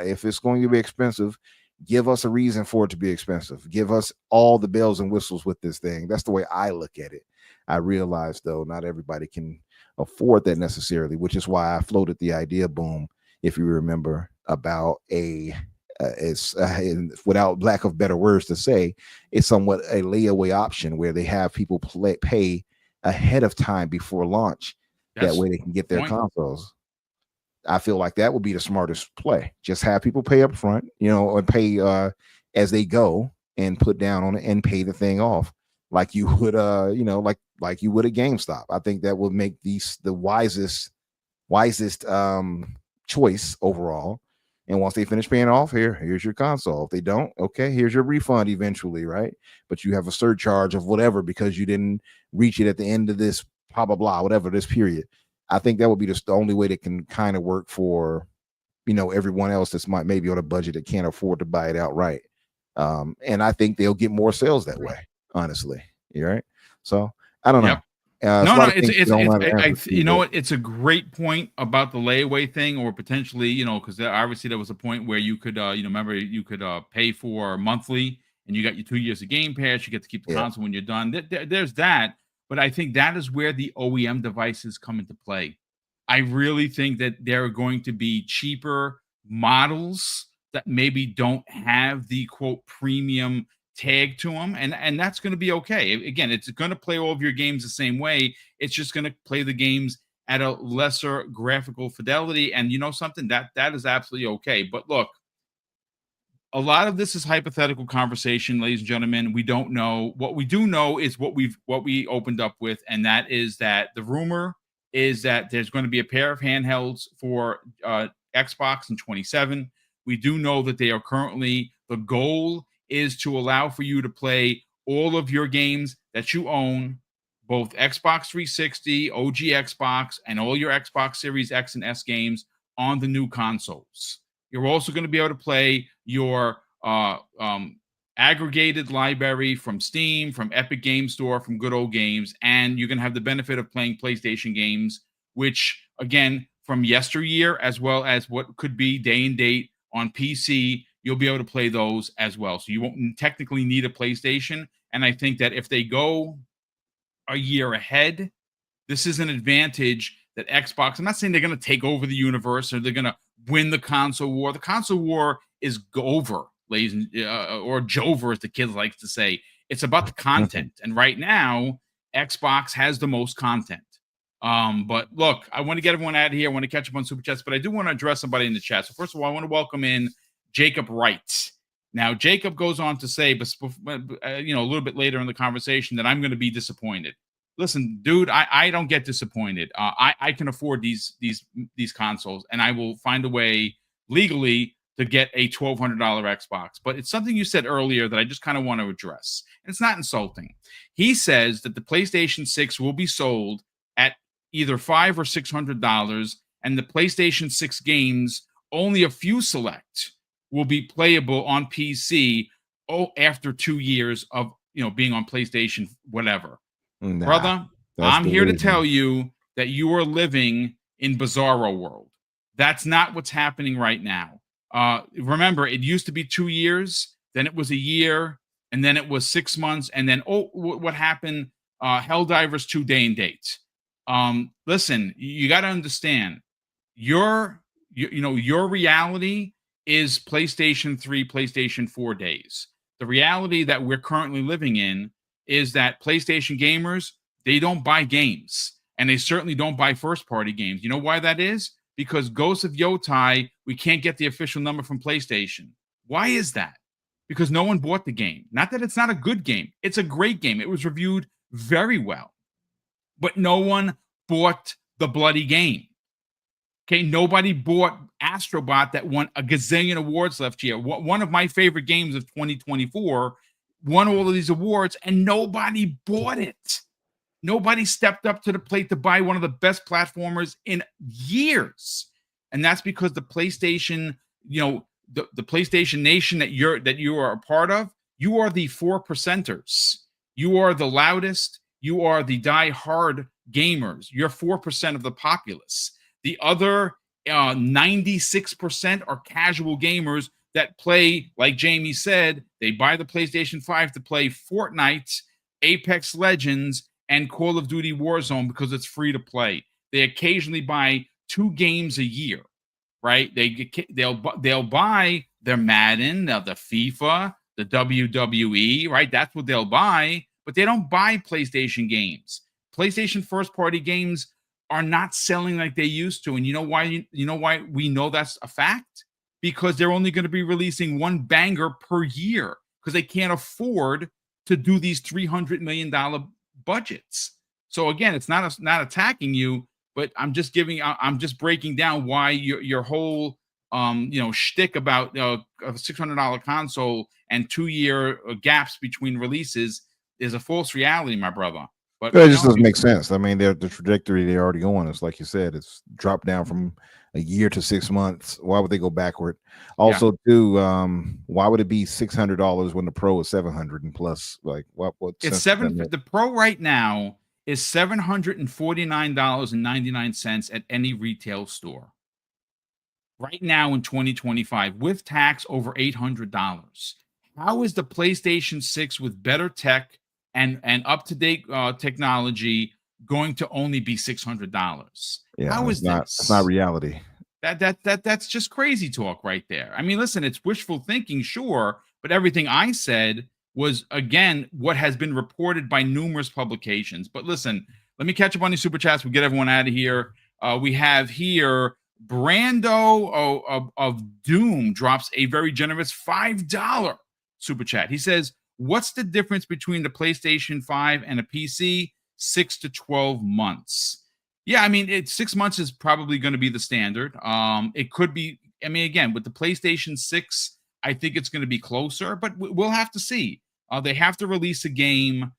If it's going to be expensive, give us a reason for it to be expensive. Give us all the bells and whistles with this thing. That's the way I look at it. I realize though not everybody can afford that necessarily, which is why I floated the idea, Boom, if you remember, about without lack of better words to say, it's somewhat a layaway option where they have people pay ahead of time before launch. That way they can get their consoles. I feel like that would be the smartest play. Just have people pay up front, or pay as they go, and put down on it and pay the thing off like you would like you would at GameStop. I think that would make the wisest choice overall. And once they finish paying off, here's your console. If they don't, okay, here's your refund eventually, right? But you have a surcharge of whatever because you didn't reach it at the end of this blah blah blah, whatever this period. I think that would be the only way that can kind of work for everyone else that's maybe on a budget that can't afford to buy it outright. And I think they'll get more sales that way, honestly. You right? So I don't know. It's a great point about the layaway thing, or potentially, because obviously there was a point where you could, remember you could pay for monthly, and you got your 2 years of Game Pass. You get to keep the console when you're done. There's that, but I think that is where the OEM devices come into play. I really think that there are going to be cheaper models that maybe don't have the quote premium tag to them, and that's going to be okay. Again, it's going to play all of your games the same way. It's just going to play the games at a lesser graphical fidelity, and something that is absolutely okay. But look, a lot of this is hypothetical conversation, ladies and gentlemen. We don't know. What we do know is what we opened up with, and that is that the rumor is that there's going to be a pair of handhelds for Xbox in 2027. We do know that they are currently, the goal is to allow for you to play all of your games that you own, both Xbox 360, OG Xbox, and all your Xbox Series X and S games on the new consoles. You're also going to be able to play your aggregated library from Steam, from Epic Game Store, from Good Old Games, and you're going to have the benefit of playing PlayStation games, which, again, from yesteryear, as well as what could be day and date on PC, you'll be able to play those as well. So you won't technically need a PlayStation. And I think that if they go a year ahead, this is an advantage that Xbox, I'm not saying they're going to take over the universe or they're going to win the console war. The console war is over, ladies and or Jover, as the kids like to say. It's about the content. And right now, Xbox has the most content. But look, I want to get everyone out of here. I want to catch up on Super Chats, but I do want to address somebody in the chat. So first of all, I want to welcome in Jacob Wright. Now, Jacob goes on to say, but a little bit later in the conversation, that I'm going to be disappointed. Listen, dude, I don't get disappointed. I can afford these consoles, and I will find a way legally to get a $1,200 Xbox. But it's something you said earlier that I just kind of want to address. And it's not insulting. He says that the PlayStation 6 will be sold at either $500 or $600, and the PlayStation 6 games, only a few select, will be playable on PC after 2 years of being on PlayStation, whatever. Nah, brother, I'm here to tell you that you are living in Bizarro world. That's not what's happening right now. Remember, it used to be 2 years, then it was a year, and then it was 6 months, and then what happened? Helldivers 2 day and date. Listen, you got to understand, your reality is PlayStation 3, PlayStation 4 days. The reality that we're currently living in is that PlayStation gamers, they don't buy games, and they certainly don't buy first-party games. You know why that is? Because Ghost of Yotai, we can't get the official number from PlayStation. Why is that? Because no one bought the game. Not that it's not a good game. It's a great game. It was reviewed very well. But no one bought the bloody game. Okay, nobody bought Astrobot that won a gazillion awards last year. One of my favorite games of 2024 won all of these awards, and nobody bought it. Nobody stepped up to the plate to buy one of the best platformers in years. And that's because the PlayStation, the PlayStation Nation that you are a part of, you are the 4%ers. You are the loudest. You are the die-hard gamers. You're 4% of the populace. The other 96% are casual gamers that play, like Jamie said, they buy the PlayStation 5 to play Fortnite, Apex Legends, and Call of Duty Warzone because it's free to play. They occasionally buy 2 games a year, right? They'll buy their Madden, the FIFA, the WWE, right? That's what they'll buy, but they don't buy PlayStation games. PlayStation first-party games are not selling like they used to, and you know why? You know why we know that's a fact? Because they're only going to be releasing one banger per year because they can't afford to do these $300 million budgets. So again, it's not attacking you, but I'm just breaking down why your whole shtick about a $600 console and 2-year gaps between releases is a false reality, my brother. But it just doesn't make sense. I mean, the trajectory they're already on is, like you said, it's dropped down from a year to 6 months. Why would they go backward? Also, too, why would it be $600 when the Pro is $700 and plus? Like, what? It's the Pro right now is $749.99 at any retail store. Right now in 2025, with tax over $800. How is the PlayStation 6 with better tech and up-to-date technology going to only be $600? Yeah, how is this? It's not reality. That's just crazy talk right there. I mean, listen, it's wishful thinking, sure, but everything I said was, again, what has been reported by numerous publications. But listen, let me catch up on these super chats. We'll get everyone out of here. We have here Brando of Doom drops a very generous $5 super chat. He says, what's the difference between the PlayStation 5 and a PC? 6 to 12 months. Yeah, I mean, 6 months is probably going to be the standard. It could be, I mean, again, with the PlayStation 6, I think it's going to be closer, but we'll have to see. They have to release a game.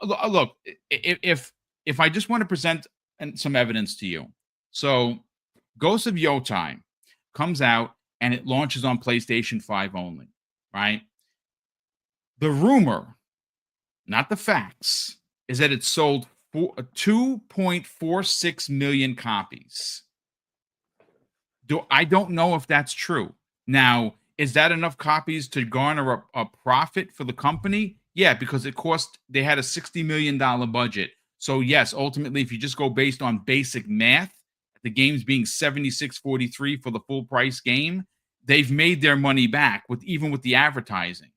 Look, if I just want to present some evidence to you. So Ghost of Yotai comes out and it launches on PlayStation 5 only, right? The rumor, not the facts, is that it sold 2.46 million copies. I don't know if that's true. Now, Is that enough copies to garner a profit for the company? Yeah, because they had a $60 million budget. So yes, ultimately, if you just go based on basic math, the game's being 76.43 for the full price game, they've made their money back even with the advertising.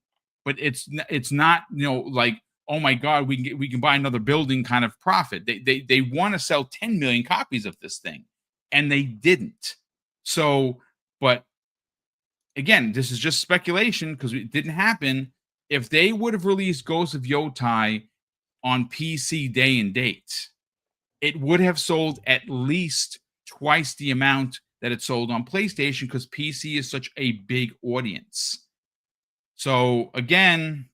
But it's not, like, oh my God, we can buy another building kind of profit. They want to sell 10 million copies of this thing, and they didn't. So, but again, this is just speculation because it didn't happen. If they would have released Ghost of Yotai on PC day and date, it would have sold at least twice the amount that it sold on PlayStation because PC is such a big audience. So again,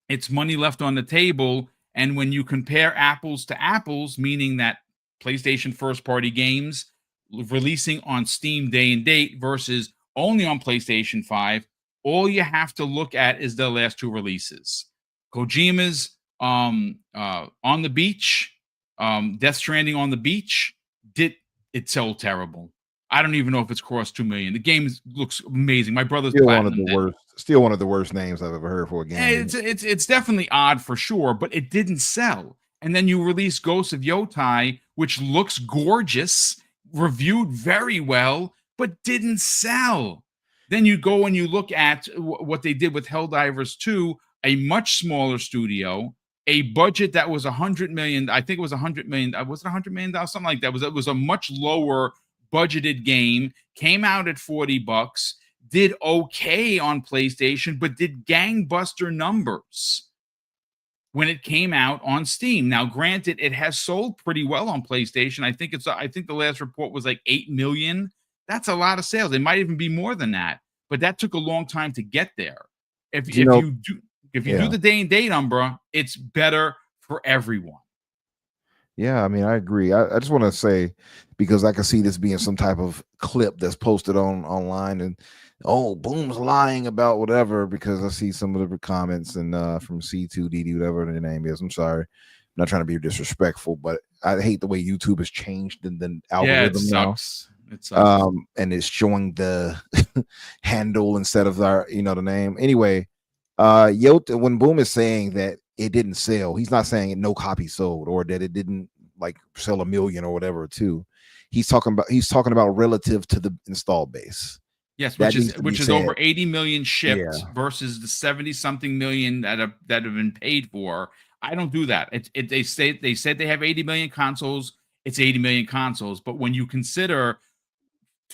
it's money left on the table. And when you compare apples to apples, meaning that PlayStation first party games releasing on Steam day and date versus only on PlayStation 5, all you have to look at is the last two releases. Kojima's On the Beach, Death Stranding on the Beach, it sold terrible. I don't even know if it's crossed 2 million. The game looks amazing. My brother's still one of the worst names I've ever heard for a game. It's definitely odd for sure, but it didn't sell. And then you release Ghost of Yotai, which looks gorgeous, reviewed very well, but didn't sell. Then you go and you look at what they did with Helldivers 2, a much smaller studio, a budget that was $100 million. I think it was $100 million. Was it $100 million? Something like that. It was a much lower budgeted game, came out at $40, did okay on PlayStation, but did gangbuster numbers when it came out on Steam. Now, granted, it has sold pretty well on PlayStation. I think the last report was like 8 million. That's a lot of sales. It might even be more than that, but that took a long time to get there. If you do the day and date, Umbra, it's better for everyone. Yeah, I mean, I agree. I just want to say, because I can see this being some type of clip that's posted online, and Boom's lying about whatever, because I see some of the comments and from C2DD, whatever the name is. I'm sorry. I'm not trying to be disrespectful, but I hate the way YouTube has changed the algorithm now. It sucks. And it's showing the handle instead of the name. Anyway, when Boom is saying that it didn't sell, he's not saying no copy sold or that it didn't like sell 1 million or whatever too. He's talking about relative to the install base. Yes, which is over 80 million shipped versus the 70 something million that have been paid for. I don't do that. They said they have 80 million consoles. It's 80 million consoles, but when you consider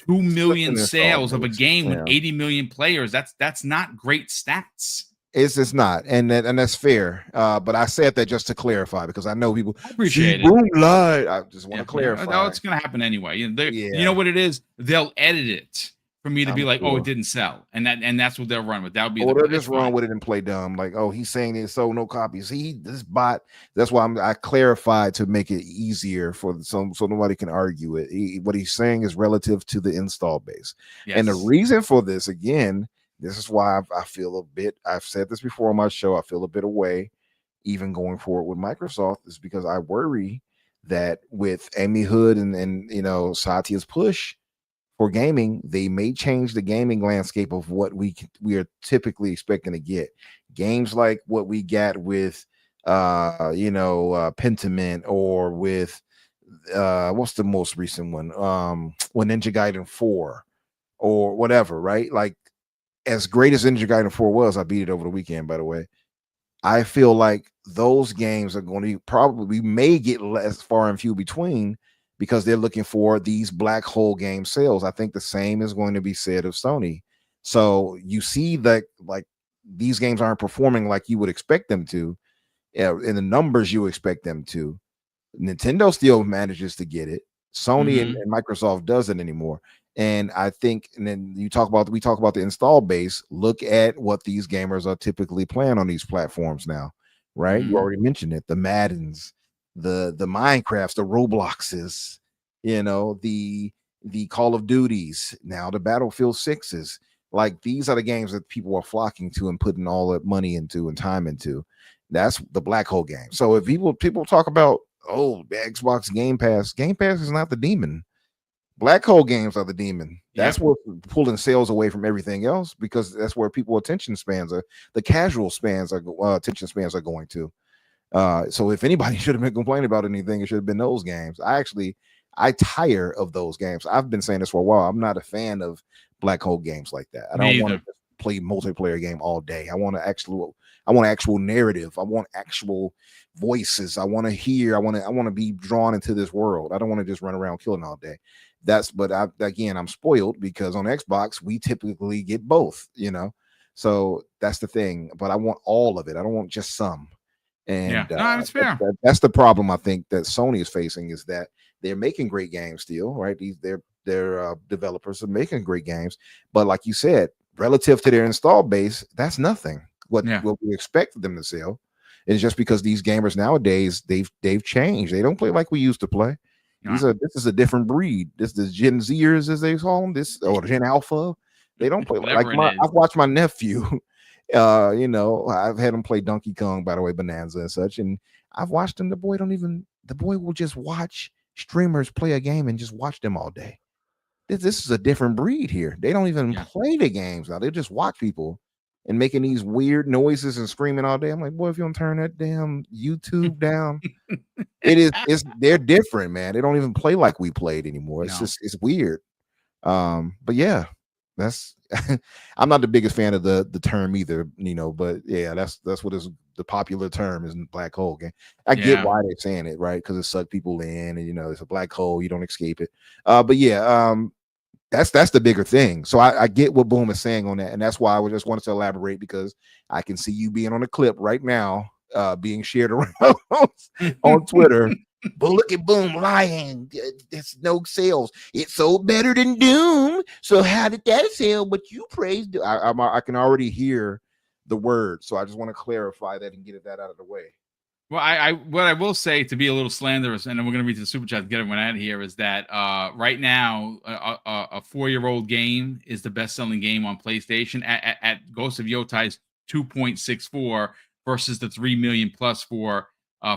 2 million sales of a game with 80 million players, that's not great stats. It's not, and that's fair. But I said that just to clarify, because I know people appreciate it. Boom lied. I just want to clarify. No, it's going to happen anyway. You know what it is? They'll edit it for me to be like, it didn't sell, and that's what they'll run with. That'll be they'll just run with it and play dumb. Like, he's saying it sold no copies. This bot. That's why I clarified to make it easier so nobody can argue it. What he's saying is relative to the install base, and the reason for this, again. This is why I feel a bit, I've said this before on my show, I feel a bit away, even going forward with Microsoft, is because I worry that with Amy Hood and Satya's push for gaming, they may change the gaming landscape of what we are typically expecting to get. Games like what we got with, Pentiment, or with, what's the most recent one? When Ninja Gaiden 4 or whatever, right? Like, as great as Ninja Gaiden 4 was, I beat it over the weekend, by the way. I feel like those games are going to we may get less far and few between, because they're looking for these black hole game sales. I think the same is going to be said of Sony. So you see that, like, these games aren't performing like you would expect them to, in the numbers you expect them to. Nintendo still manages to get it. Sony and Microsoft doesn't anymore. And I think, and then we talk about the install base. Look at what these gamers are typically playing on these platforms now, right? You already mentioned it: the Maddens, the Minecrafts, the Robloxes, the Call of Duties, now the Battlefield 6s. Like, these are the games that people are flocking to and putting all that money into and time into. That's the black hole game. So if people talk about the Xbox Game Pass is not the demon. Black hole games are the demon. That's Yep. what's pulling sales away from everything else, because that's where people attention spans are. The casual spans are attention spans are going to. So if anybody should have been complaining about anything, it should have been those games. I tire of those games. I've been saying this for a while. I'm not a fan of black hole games like that. I don't want to play multiplayer game all day. I want actual narrative. I want actual voices. I want to hear. I want to be drawn into this world. I don't want to just run around killing all day. I'm spoiled because on Xbox we typically get both, so that's the thing. But I want all of it. I don't want just some. And it's fair. That's the problem I think that Sony is facing, is that they're making great games still, right? Their developers are making great games, but like you said, relative to their install base, that's nothing. What we expect them to sell is just because these gamers nowadays they've changed. They don't play like we used to play. This is a different breed. This is Gen Zers, as they call them, or Gen Alpha. They don't play like I've watched my nephew. I've had him play Donkey Kong, by the way, Bonanza and such, and I've watched him. The boy will just watch streamers play a game and just watch them all day. This is a different breed here. They don't even play the games now. They just watch people and making these weird noises and screaming all day. I'm like, boy, if you don't turn that damn YouTube down, they're different, man. They don't even play like we played anymore. It's weird. But yeah, that's I'm not the biggest fan of the term either, but yeah, that's what is the popular term is black hole game. I get why they're saying it, right? Because it sucked people in, and it's a black hole, you don't escape it. But yeah, that's the bigger thing. So I get what Boom is saying on that, and that's why I just wanted to elaborate, because I can see you being on a clip right now, being shared around on Twitter. But look at Boom lying. There's no sales. It sold better than Doom. So how did that sell? But you praised it. I can already hear the word. So I just want to clarify that and get that out of the way. Well, what I will say, to be a little slanderous, and then we're going to read the super chat to get everyone out of here, is that right now a 4-year-old game is the best-selling game on PlayStation at Ghost of Yotai's 2.64 versus the 3 million plus for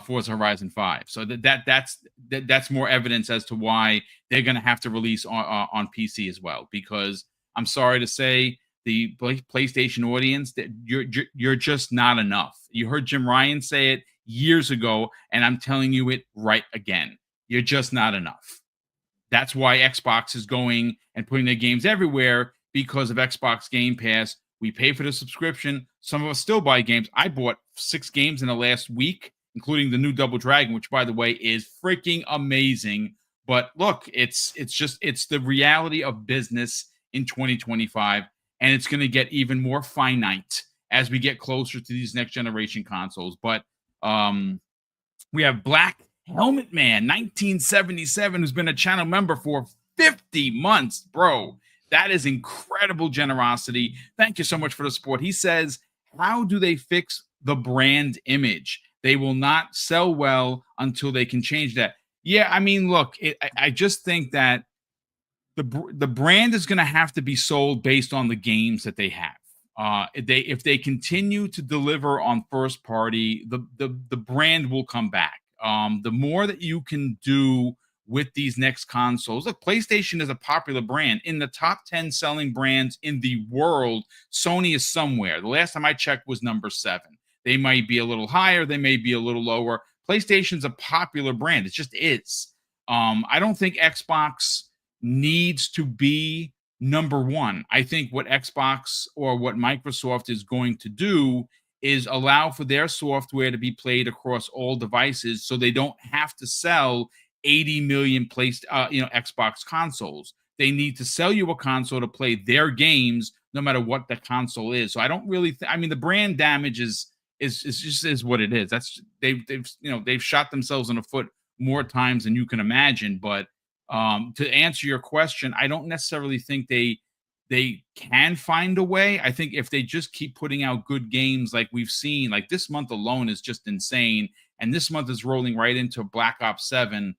Forza Horizon 5. So that's more evidence as to why they're going to have to release on PC as well. Because I'm sorry to say, the PlayStation audience, that you're just not enough. You heard Jim Ryan say it years ago, and I'm telling you it right again. You're just not enough. That's why Xbox is going and putting their games everywhere, because of Xbox Game Pass. We pay for the subscription. Some of us still buy games. I bought 6 games in the last week, including the new Double Dragon, which, by the way, is freaking amazing. But look, it's the reality of business in 2025, and it's going to get even more finite as we get closer to these next generation consoles. But we have Black Helmet Man 1977, who's been a channel member for 50 months, bro. That is incredible generosity. Thank you so much for the support. He says, how do they fix the brand image? They will not sell well until they can change that. Yeah, I mean, look, I just think that the brand is going to have to be sold based on the games that they have. If they continue to deliver on first party, the brand will come back. The more that you can do with these next consoles, look, PlayStation is a popular brand. In the top 10 selling brands in the world, Sony is somewhere. The last time I checked was number 7. They might be a little higher, they may be a little lower. PlayStation's a popular brand. It just is. I don't think Xbox needs to be number 1. I think what Xbox or what Microsoft is going to do is allow for their software to be played across all devices, so they don't have to sell 80 million Xbox consoles. They need to sell you a console to play their games, no matter what the console is. So I don't really. I mean, the brand damage is just what it is. That's they've shot themselves in the foot more times than you can imagine. But to answer your question, I don't necessarily think they can find a way. I think if they just keep putting out good games like we've seen, like this month alone is just insane, and this month is rolling right into Black Ops 7.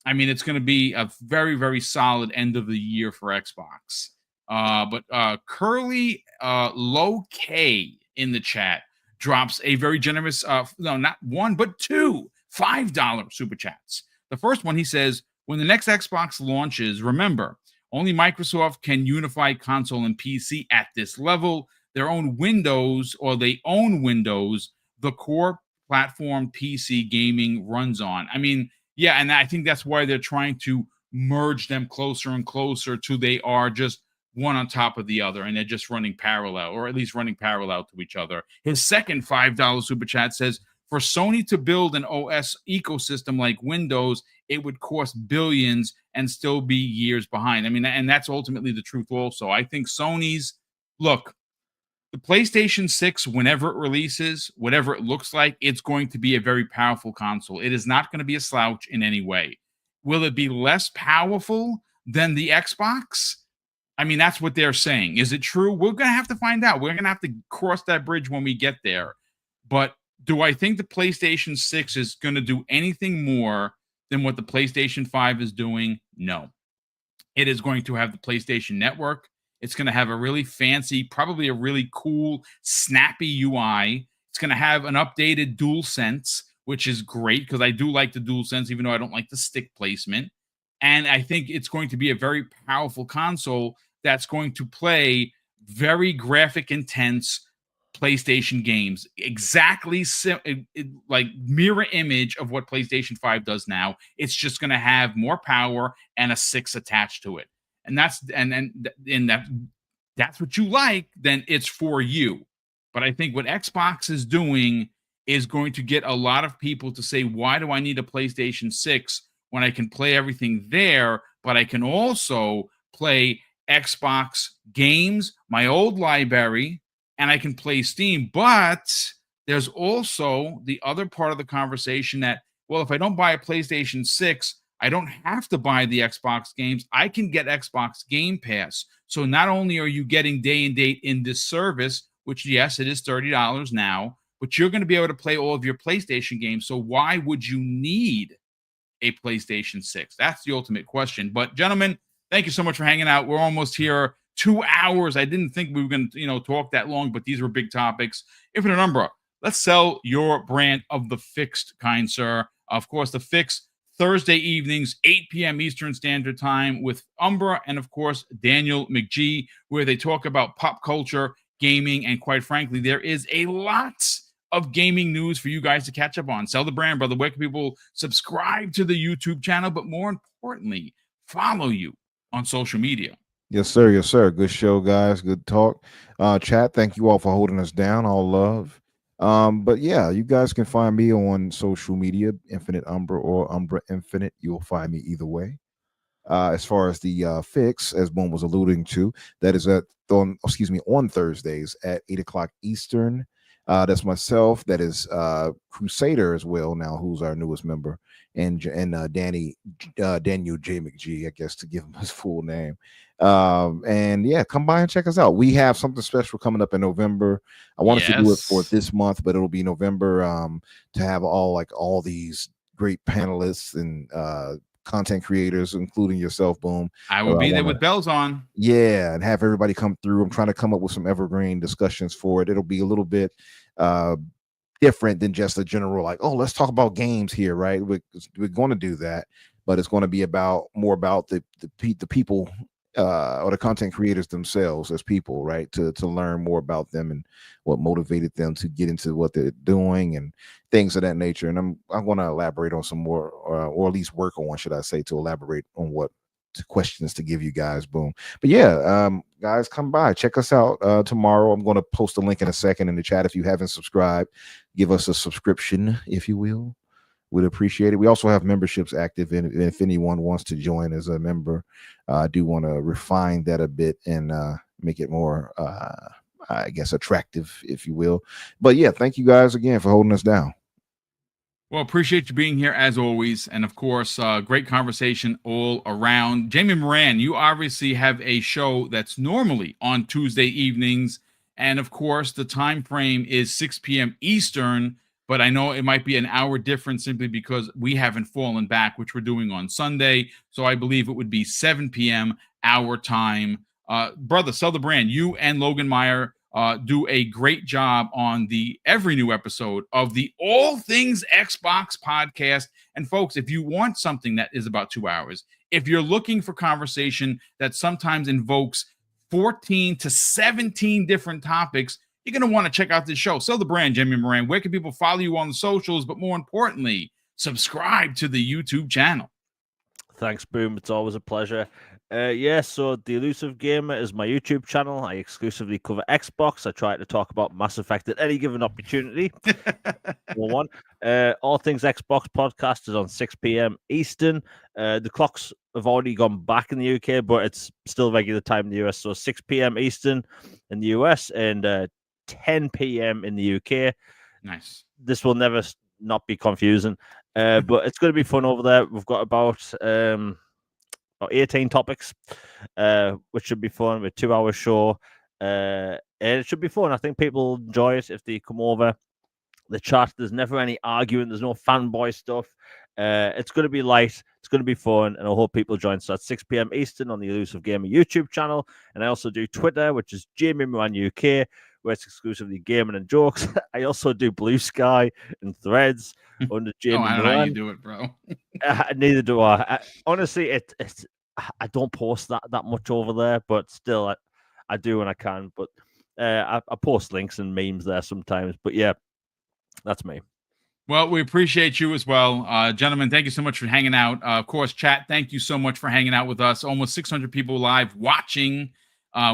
I mean, it's going to be a very, very solid end of the year for Xbox. But Curly Low K in the chat drops a very generous, no, not one, but 2 $5 super chats. The first one, he says, when the next Xbox launches, remember, only Microsoft can unify console and PC at this level. Their own Windows, or they own Windows, the core platform PC gaming runs on. I mean, yeah, and I think that's why they're trying to merge them closer and closer to they are just one on top of the other, and they're just running parallel, or at least running parallel to each other. His second $5 super chat says, for Sony to build an OS ecosystem like Windows, it would cost billions and still be years behind. I mean, and that's ultimately the truth also. I think Sony's, look, the PlayStation 6, whenever it releases, whatever it looks like, it's going to be a very powerful console. It is not going to be a slouch in any way. Will it be less powerful than the Xbox? I mean, that's what they're saying. Is it true? We're going to have to find out. We're going to have to cross that bridge when we get there. But do I think the PlayStation 6 is going to do anything more than what the PlayStation 5 is doing? No. It is going to have the PlayStation Network. It's going to have a really fancy, probably a really cool, snappy UI. It's going to have an updated DualSense, which is great because I do like the DualSense, even though I don't like the stick placement. And I think it's going to be a very powerful console that's going to play very graphic intense PlayStation games. Exactly like mirror image of what PlayStation 5 does now. It's just going to have more power and a 6 attached to it. And that's what you like, then it's for you. But I think what Xbox is doing is going to get a lot of people to say, why do I need a PlayStation 6 when I can play everything there, but I can also play Xbox games, my old library, and I can play Steam. But there's also the other part of the conversation that, well, if I don't buy a PlayStation 6, I don't have to buy the Xbox games. I can get Xbox Game Pass. So not only are you getting day and date in this service, which, yes, it is $30 now, but you're going to be able to play all of your PlayStation games. So why would you need a PlayStation 6? That's the ultimate question. But gentlemen, thank you so much for hanging out. We're almost here. 2 hours. I didn't think we were going to, talk that long, but these were big topics. Infinite Umbra, let's sell your brand of the fixed, kind sir. Of course, the fix Thursday evenings, 8 p.m. Eastern Standard Time with Umbra and, of course, Daniel McGee, where they talk about pop culture, gaming, and quite frankly, there is a lot of gaming news for you guys to catch up on. Sell the brand, brother. Where can people subscribe to the YouTube channel, but more importantly, follow you on social media? Yes, sir. Yes, sir. Good show, guys. Good talk. Chat, thank you all for holding us down. All love. But yeah, you guys can find me on social media, Infinite Umbra or Umbra Infinite. You'll find me either way. As far as the fix, as Boom was alluding to, that is on Thursdays at 8 o'clock Eastern. That's myself. That is Crusader as well now, who's our newest member, and Daniel J. McGee, I guess, to give him his full name. And yeah, come by and check us out. We have something special coming up in November. I wanted to do it for this month, but it'll be November, to have all these great panelists and content creators, including yourself, Boom. I will be there with bells on. Yeah, and have everybody come through. I'm trying to come up with some evergreen discussions for it. It'll be a little bit different than just a general, like, oh, let's talk about games here, right? We're going to do that, but it's going to be more about the people or the content creators themselves as people, right? To learn more about them and what motivated them to get into what they're doing and things of that nature. And I'm going to elaborate on some more, or at least work on, should I say, to elaborate on what questions to give you guys. Boom. But yeah, guys, come by, check us out tomorrow. I'm going to post a link in a second in the chat. If you haven't subscribed, give us a subscription, if you will. Would appreciate it. We also have memberships active, and if anyone wants to join as a member, I do want to refine that a bit and make it more, I guess, attractive, if you will. But yeah, thank you guys again for holding us down. Well, appreciate you being here as always. And of course, great conversation all around. Jamie Moran, you obviously have a show that's normally on Tuesday evenings. And of course, the time frame is 6 p.m. Eastern. But I know it might be an hour difference simply because we haven't fallen back, which we're doing on Sunday. So I believe it would be 7 p.m. our time. Brother, sell the brand. You and Logan Meyer do a great job on every new episode of the All Things Xbox podcast. And folks, if you want something that is about 2 hours, if you're looking for conversation that sometimes invokes 14 to 17 different topics, you're going to want to check out this show. So the brand, Jimmy Moran, where can people follow you on the socials? But more importantly, subscribe to the YouTube channel. Thanks, Boom. It's always a pleasure. So The Elusive Gamer is my YouTube channel. I exclusively cover Xbox. I try to talk about Mass Effect at any given opportunity. All Things Xbox podcast is on 6 p.m. Eastern. The clocks have already gone back in the UK, but it's still regular time in the US. So 6 p.m. Eastern in the US and 10 p.m. in the UK. Nice. This will never not be confusing. But it's going to be fun over there. We've got about 18 topics, which should be fun with 2 hour show. And it should be fun. I think people enjoy it if they come over. The chat, there's never any arguing. There's no fanboy stuff. It's going to be light. It's going to be fun. And I hope people join us at 6 p.m. Eastern on the Elusive Gamer YouTube channel. And I also do Twitter, which is Jamie Moran UK, where it's exclusively gaming and jokes. I also do Blue Sky and Threads under Jamie Moran. I don't know how you do it, bro. Neither do I. Honestly, it's I don't post that much over there, but still, I do when I can. But I post links and memes there sometimes. But yeah, that's me. Well, we appreciate you as well. Gentlemen, thank you so much for hanging out. Of course, chat, thank you so much for hanging out with us. Almost 600 people live watching.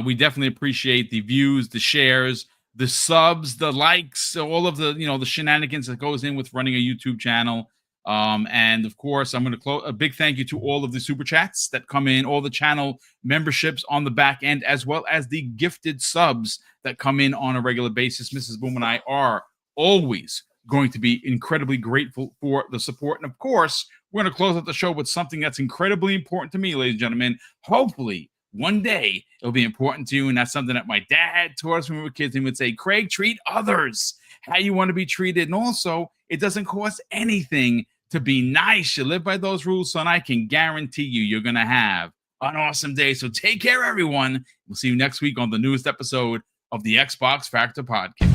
We definitely appreciate the views, the shares, the subs, the likes, all of the, the shenanigans that goes in with running a YouTube channel. And of course, I'm going to close a big thank you to all of the super chats that come in, all the channel memberships on the back end, as well as the gifted subs that come in on a regular basis. Mrs. Boom and I are always going to be incredibly grateful for the support. And of course, we're going to close out the show with something that's incredibly important to me, ladies and gentlemen. Hopefully, one day it'll be important to you. And that's something that my dad taught us when we were kids. He would say, Craig, treat others how you want to be treated. And also, it doesn't cost anything to be nice. You live by those rules, son. I can guarantee you're going to have an awesome day. So take care, everyone. We'll see you next week on the newest episode of the Xbox Factor Podcast.